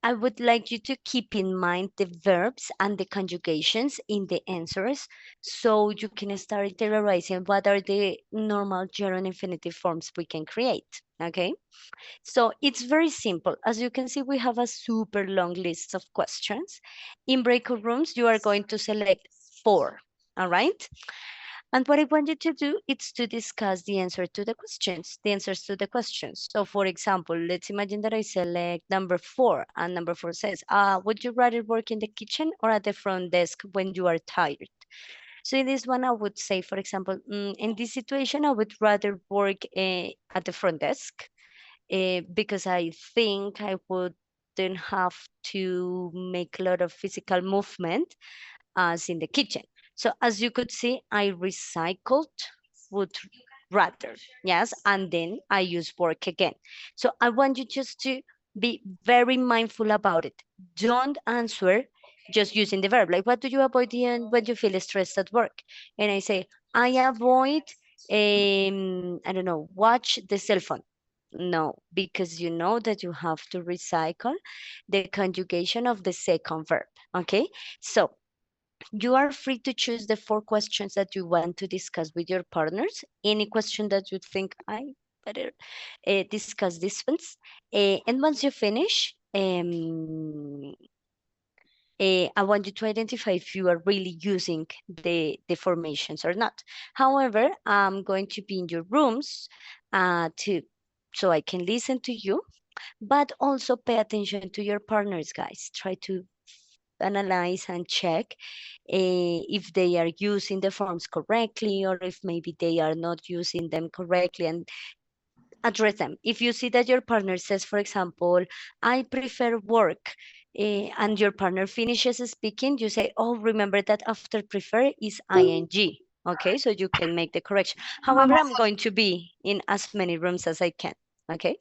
I would like you to keep in mind the verbs and the conjugations in the answers so you can start theorizing what are the normal gerund infinitive forms we can create. Okay, so it's very simple. As you can see, we have a super long list of questions. In breakout rooms, you are going to select 4. All right. And what I want you to do is to discuss the answer to the questions, the answers to the questions. So for example, let's imagine that I select number 4 and number 4 says, would you rather work in the kitchen or at the front desk when you are tired? So in this one, I would say, for example, in this situation, I would rather work at the front desk because I think I wouldn't have to make a lot of physical movement as in the kitchen. So as you could see, I recycled would rather, yes, and then I use work again. So I want you just to be very mindful about it. Don't answer just using the verb. Like, what do you avoid when you feel stressed at work? And I say, I avoid, I don't know, watch the cell phone. No, because you know that you have to recycle the conjugation of the second verb. Okay, so you are free to choose the 4 questions that you want to discuss with your partners. Any question that you think I better discuss these ones. And once you finish, I want you to identify if you are really using the formations or not. However, I'm going to be in your rooms so I can listen to you, but also pay attention to your partners, guys. Try to analyze and check if they are using the forms correctly or if maybe they are not using them correctly and address them. If you see that your partner says, for example, I prefer work, and your partner finishes speaking, you say, oh, remember that after prefer is ing. Okay, so you can make the correction. However, I'm going to be in as many rooms as I can. Okay.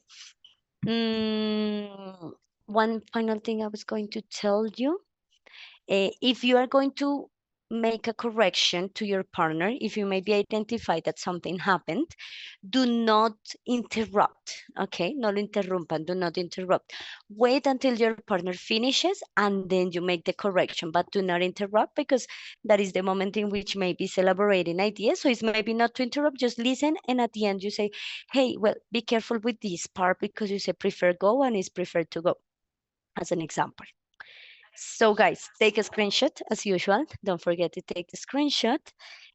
One final thing I was going to tell you. If you are going to make a correction to your partner, if you maybe identify that something happened, do not interrupt, okay? No lo interrumpan, do not interrupt. Wait until your partner finishes and then you make the correction, but do not interrupt because that is the moment in which maybe is elaborating ideas. So it's maybe not to interrupt, just listen. And at the end you say, hey, well, be careful with this part because you say prefer go and it's preferred to go, as an example. So guys, take a screenshot as usual. Don't forget to take the screenshot.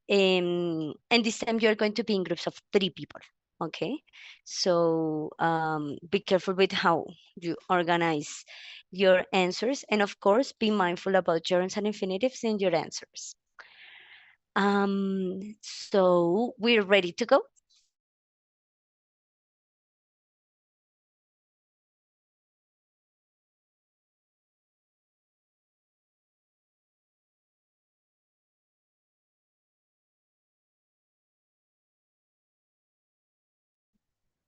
And this time you're going to be in groups of 3 people. Okay, so be careful with how you organize your answers. And of course, be mindful about gerunds and infinitives in your answers. So we're ready to go.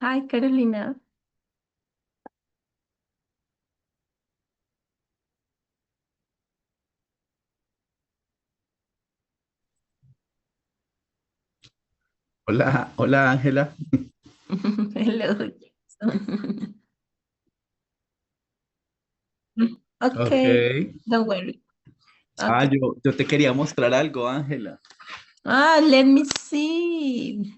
Hi, Carolina. Hola, hola Ángela. Hello. Jason. Ok. Okay, don't worry. Ah, Okay. yo te quería mostrar algo, Ángela. Ah, let me see.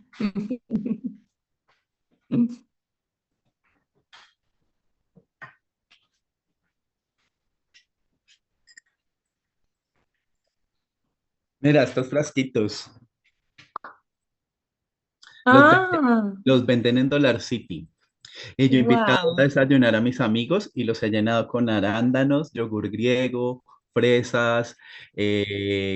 Mira, estos frasquitos. Los, vende- Ah, los venden en Dollar City. Y yo he invitado a wow. desayunar a mis amigos y los he llenado con arándanos, yogur griego, fresas,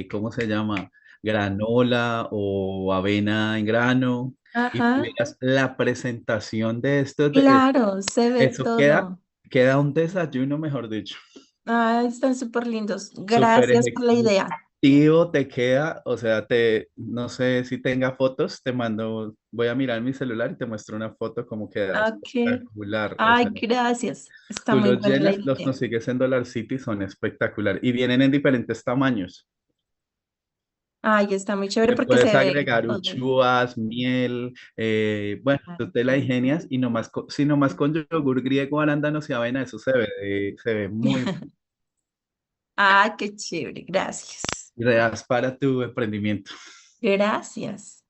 ¿cómo se llama? Granola o avena en grano. Y tú Ajá. miras la presentación de esto, Claro, se ve eso queda, todo. queda un desayuno, mejor dicho. Ah, están súper lindos. Súper Gracias por la idea. ejecutivo te queda, o sea, no sé si tenga fotos, te mando, voy a mirar mi celular y te muestro una foto como queda Ok. espectacular, o Ay, sea, gracias. Está tú muy los buena la llenas, los idea. consigues en Dollar City, son espectacular y vienen en diferentes tamaños. Ay, está muy chévere Le porque puedes se ve agregar todo. uchuvas, miel, bueno, tú te la ingenias y nomás, si nomás con yogur griego, arándanos y avena, eso se ve muy Ay, qué chévere. Gracias. real para tu emprendimiento. Gracias.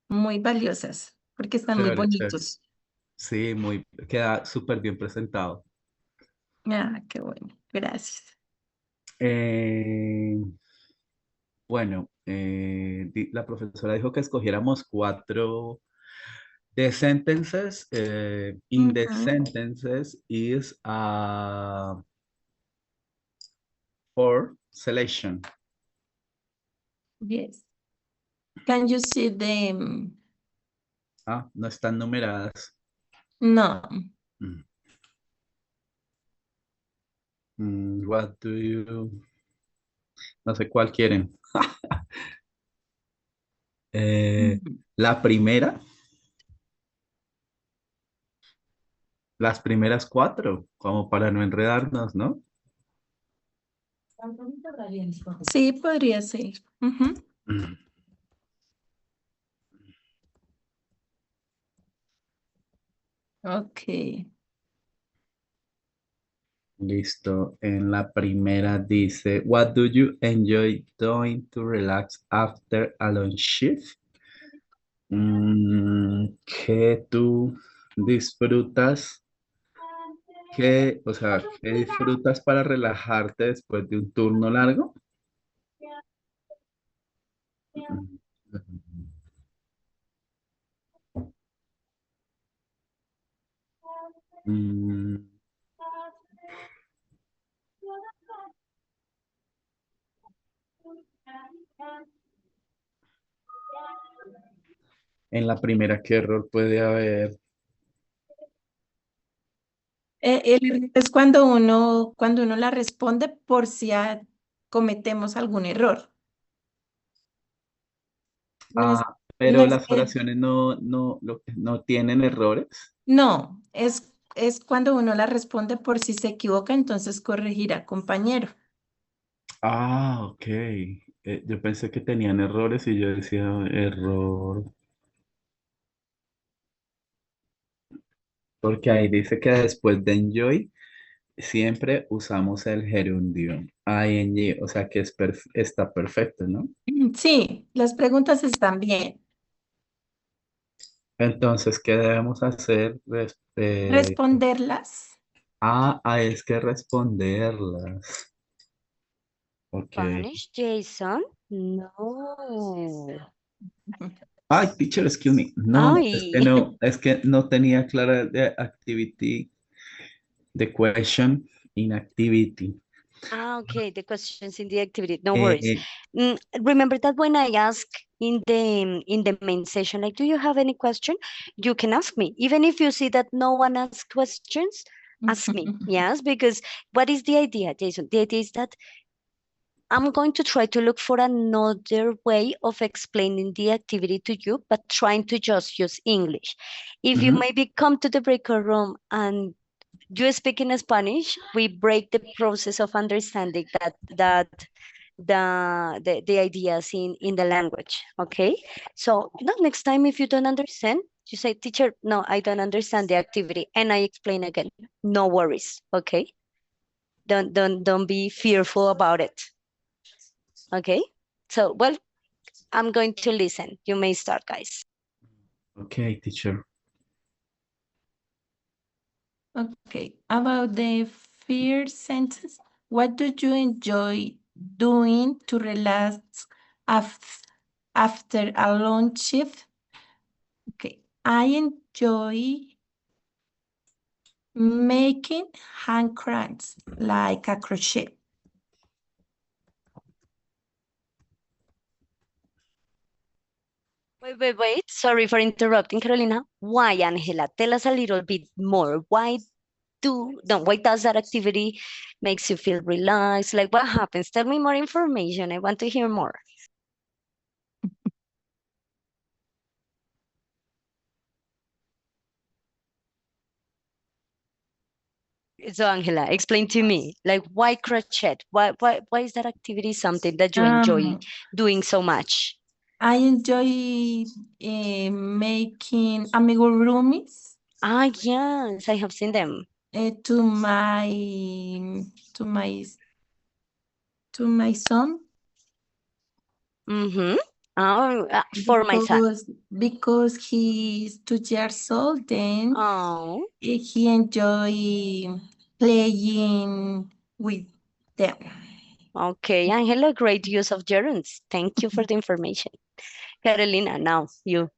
Muy valiosas porque están muy Chévere, chévere. bonitos. Sí, queda súper bien presentado. Ah, qué bueno. Gracias. Eh, bueno, la profesora dijo que escogiéramos 4 the sentences. In the Ujú. sentences is for selection. Yes. Can you see them? Ah, no están numeradas. No. Mm. What do you... No sé cuál quieren. Ujú. La primera, las primeras 4, como para no enredarnos, ¿no? Sí, podría ser. Ujú. Mm. Ok. Listo. En la primera dice, What do you enjoy doing to relax after a long shift? ¿Qué tú disfrutas? O sea, ¿qué disfrutas para relajarte después de un turno largo? Mm, en la primera, ¿qué error puede haber? Es cuando uno la responde por si cometemos algún error. No es, Ah, no pero es las que, oraciones no tienen errores. no, es cuando uno la responde por si se equivoca, entonces corregir al compañero. Ah, ok. Yo pensé que tenían errores y yo decía error, porque ahí dice que después de enjoy siempre usamos el gerundio ing, o sea que está perfecto, ¿no? Sí, las preguntas están bien. Entonces, ¿qué debemos hacer? Responderlas. Es que responderlas. Ok. Spanish, Jason? No. Ay, teacher, excuse me. No, Ay. es que no tenía clara the activity, the question in activity. Okay, the questions in the activity, no worries. Eh, Remember that when I ask in the main session, like, do you have any question? You can ask me. Even if you see that no one asks questions, ask me. Yes, because what is the idea, Jason? The idea is that I'm going to try to look for another way of explaining the activity to you, but trying to just use English. If you maybe come to the breakout room and you speak in Spanish, we break the process of understanding the ideas in the language. Okay. So no, next time if you don't understand, you say, teacher, no, I don't understand the activity, and I explain again. No worries. Okay. Don't be fearful about it. Okay. So well, I'm going to listen. You may start, guys. Okay, teacher. Okay, about the first sentence, what do you enjoy doing to relax after a long shift? Okay, I enjoy making hand crafts like a crochet. Wait. Sorry for interrupting, Carolina. Why, Angela? Tell us a little bit more. Why does that activity makes you feel relaxed? Like what happens? Tell me more information. I want to hear more. So Angela, explain to me, like why crochet? Why is that activity something that you enjoy doing so much? I enjoy making amigurumis. Ah, yes, I have seen them. To my to my son. Mm-hmm. Oh, for my son. Because he's 2 years old, then he enjoy playing with them. Okay, Angela, great use of gerunds. Thank you for the information. Carolina, now you.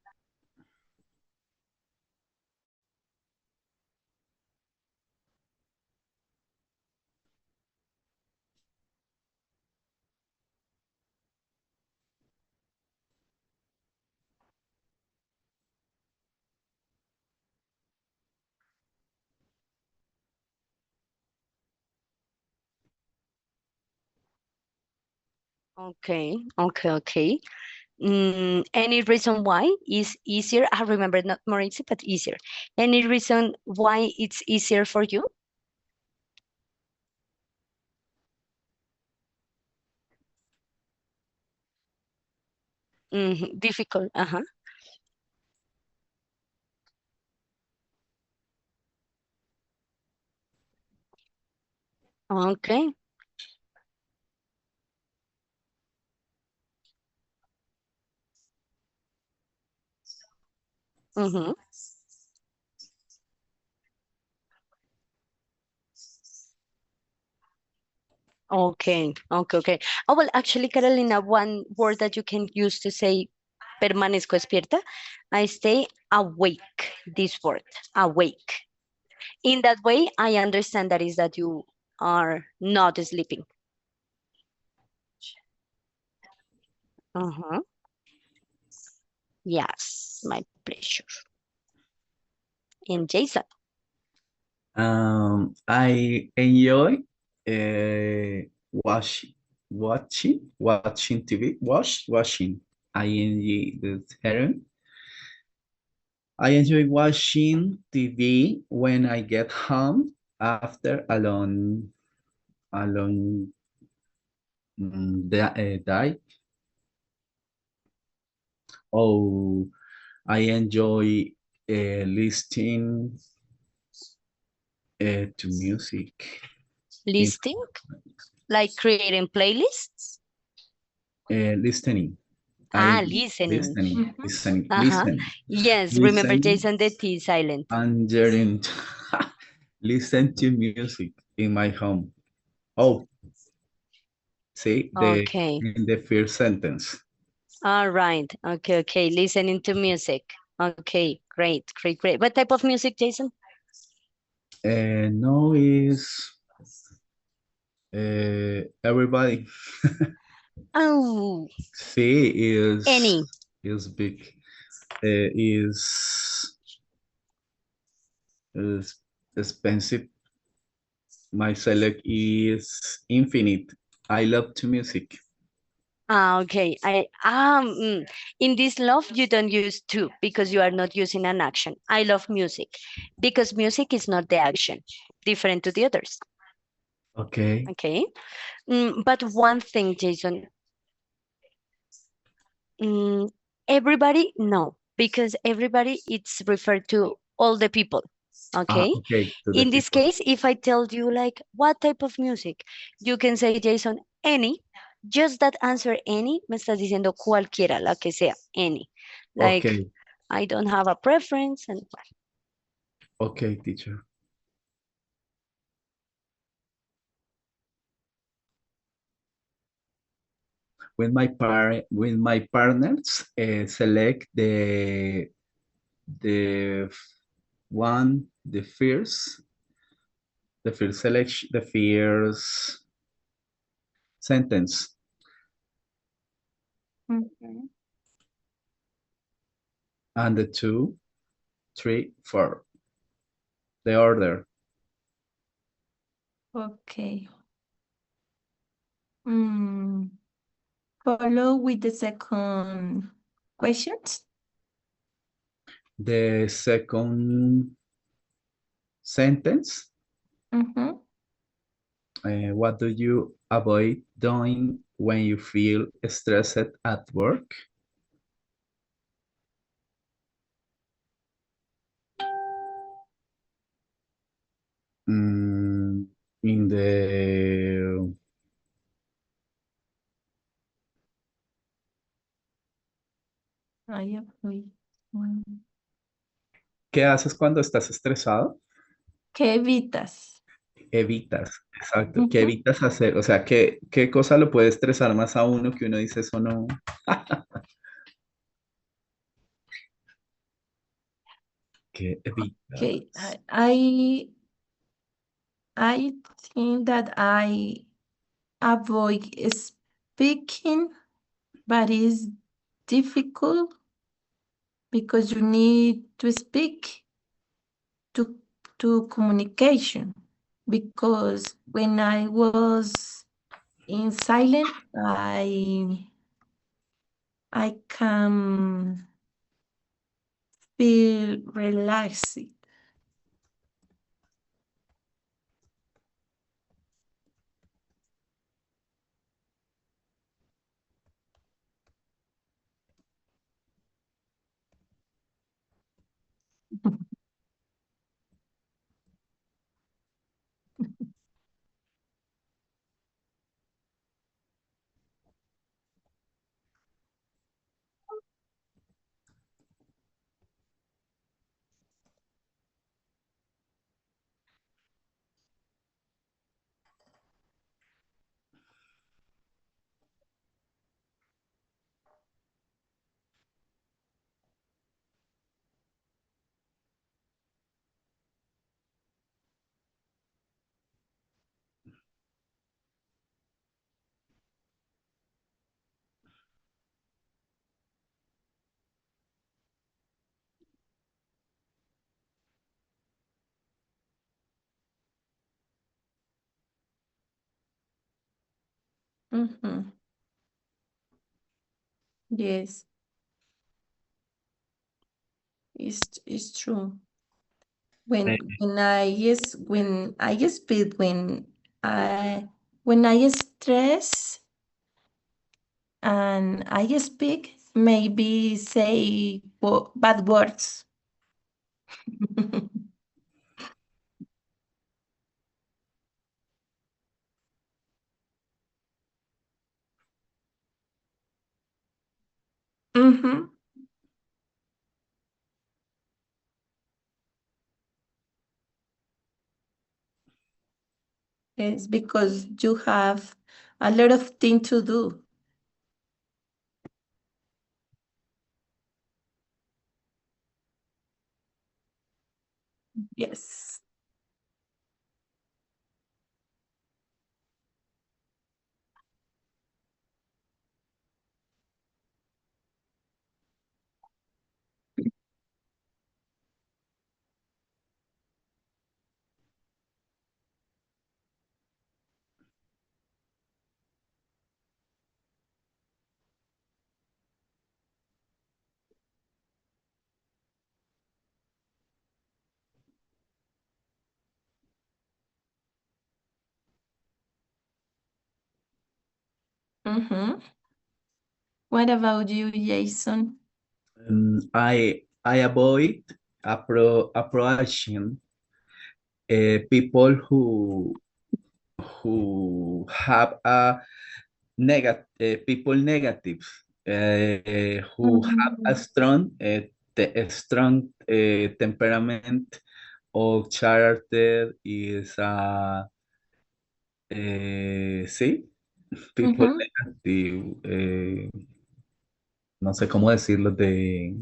Okay. Any reason why is easier? I remember not more easy, but easier. Any reason why it's easier for you? Difficult. Okay. Okay. Oh, well, actually, Carolina, one word that you can use to say permanezco despierta, I stay awake, this word, awake. In that way, I understand that is that you are not sleeping. Yes, my pleasure. And Jason. I enjoy watching TV, watching. I enjoy the term. I enjoy watching TV when I get home after a long day. Oh, I enjoy listening to music. Listening? Like creating playlists? Listening. Listening. Listen. Yes, remember Listen Jason, the T is silent. and during listen to music in my home. Oh, see Okay. in the first sentence. All right. Okay. Listening to music. Okay, great. What type of music, Jason? No is everybody. Oh. See is Any. is big. Is expensive. My select is infinite. I love to music. Okay. In this love, you don't use to because you are not using an action. I love music because music is not the action, different to the others. Okay. Okay. But one thing, Jason, mm, everybody, no, because everybody it's referred to all the people. Okay. Okay, to the In this people. case, if I tell you like what type of music, you can say, Jason, any. Just that answer any, me estás diciendo cualquiera, la que sea, any. Like Okay, I don't have a preference and okay, teacher. When my partners select the one the first selection, the first sentence, Mhm. and the two, three, four, the order. Okay. Mm, Follow with the second questions. The second sentence, Mhm. what do you avoid doing when you feel stressed at work? Mm, in the I agree. Mm. ¿Qué haces cuando estás estresado? ¿Qué evitas? Evitas, exacto. ¿Qué Ujú. evitas hacer? O sea, ¿qué cosa lo puede estresar más a uno que uno dice eso no? ¿Qué Okay. evitas? I think that I avoid speaking, but it's difficult because you need to speak to communication. Because when I was in silent, I can feel relaxed. Mhm. Yes, it's true. Eh, When I speak when I stress and I speak, maybe say bad words. Mhm. It's because you have a lot of things to do. Yes. Mm-hmm. What about you, Jason? I avoid approaching people who have a people negative, who have a strong temperament or character is sí, people Mm-hmm. negative, no sé cómo decirlo, eh,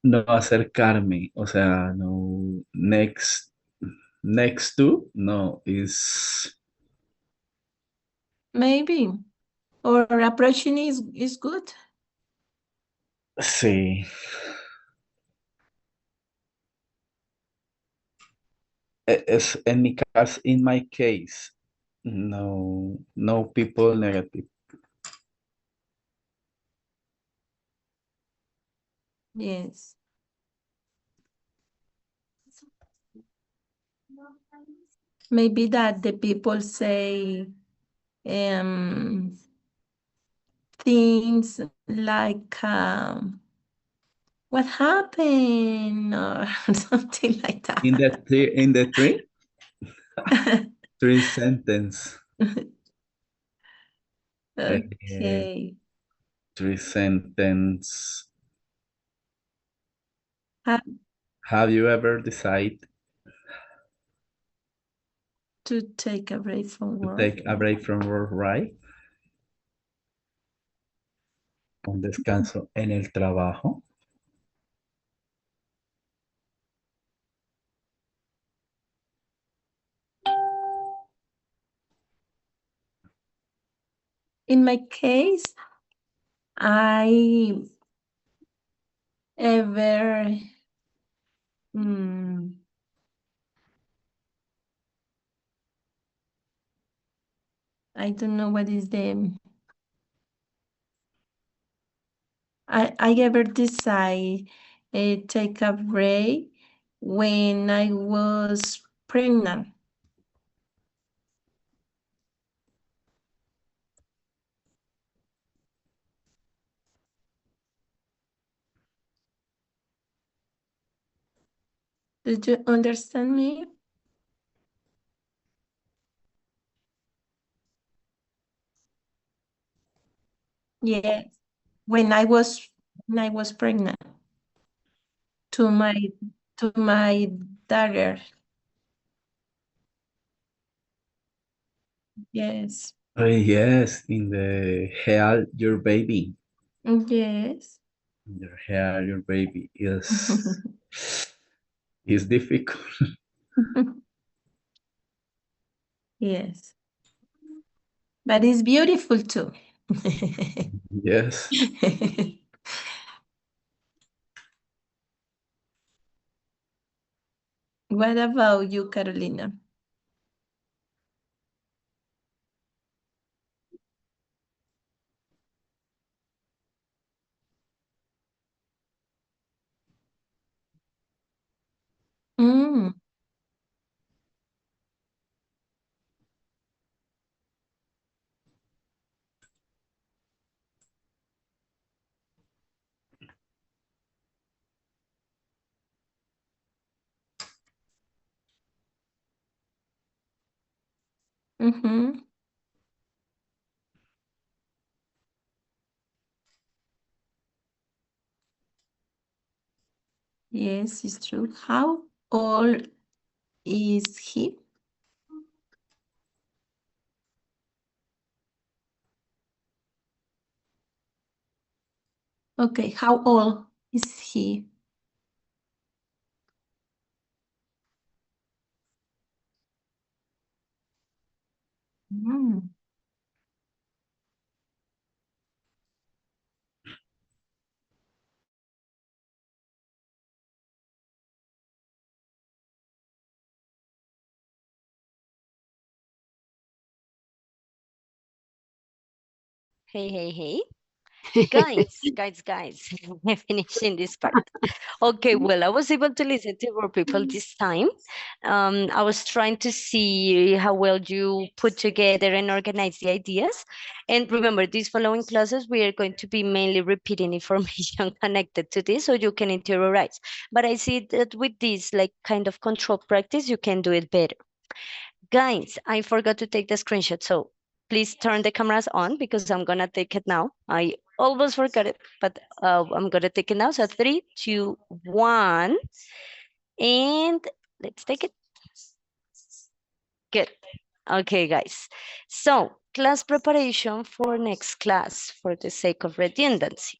no acercarme, o sea, no, next to, no, is, Maybe. Or approaching is good. sí, es en mi caso, in my case, no, no people negative. Yes. Maybe that the people say um, things like what happened or something like In that. the three sentence, uh, Okay. three sentence. Have Have you ever decided to take a break from to work. take a break from work, right? Un descanso en el trabajo. In my case, I ever mm, I don't know what is the I ever decide take a break when I was pregnant. Did you understand me? Yes. When I was pregnant to my to my daughter. Yes. Yes, in the hair, your baby. Yes. Your hair, your baby is difficult. Yes. But it's beautiful too. Yes. What about you, Carolina? Mm, mm-hmm. Yes, it's true. How old is he? Okay, how old is he? Mm, Hey, hey, hey. Guys, finishing this part. Okay, well, I was able to listen to more people this time. I was trying to see how well you put together and organize the ideas. And remember, these following classes, we are going to be mainly repeating information connected to this so you can interiorize. But I see that with this like kind of control practice, you can do it better. Guys, I forgot to take the screenshot, so please turn the cameras on because I'm gonna take it now. I almost forgot it, but I'm gonna take it now. So 3, 2, 1, and let's take it. Good. Okay, guys. So class preparation for next class for the sake of redundancy.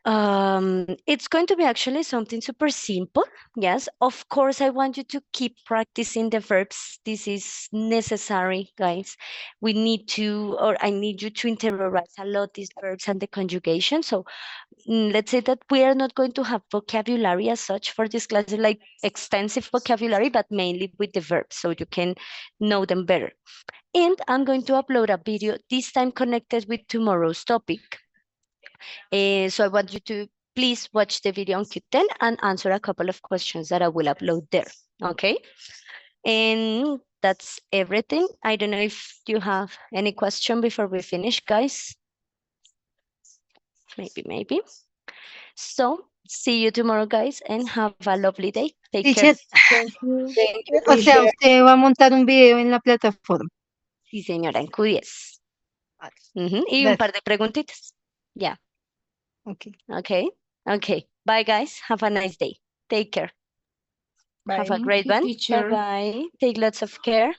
It's going to be actually something super simple. Yes, of course, I want you to keep practicing the verbs. This is necessary, guys. We need to, or I need you to interiorize a lot these verbs and the conjugation. So let's say that we are not going to have vocabulary as such for this class, like extensive vocabulary, but mainly with the verbs, so you can know them better. And I'm going to upload a video, this time connected with tomorrow's topic. So I want you to please watch the video on Q10 and answer a couple of questions that I will upload there. Okay. And that's everything. I don't know if you have any question before we finish, guys. Maybe. So see you tomorrow, guys, and have a lovely day. Take care. Teacher, Thank you. o sea, usted va a montar un video en la plataforma. Sí, señora, en Q10. Y un Dale. par de preguntitas. Yeah. Okay. Okay. Bye, guys. Have a nice day. Take care. Have a Bye. great one. Teacher. Bye-bye. Take lots of care.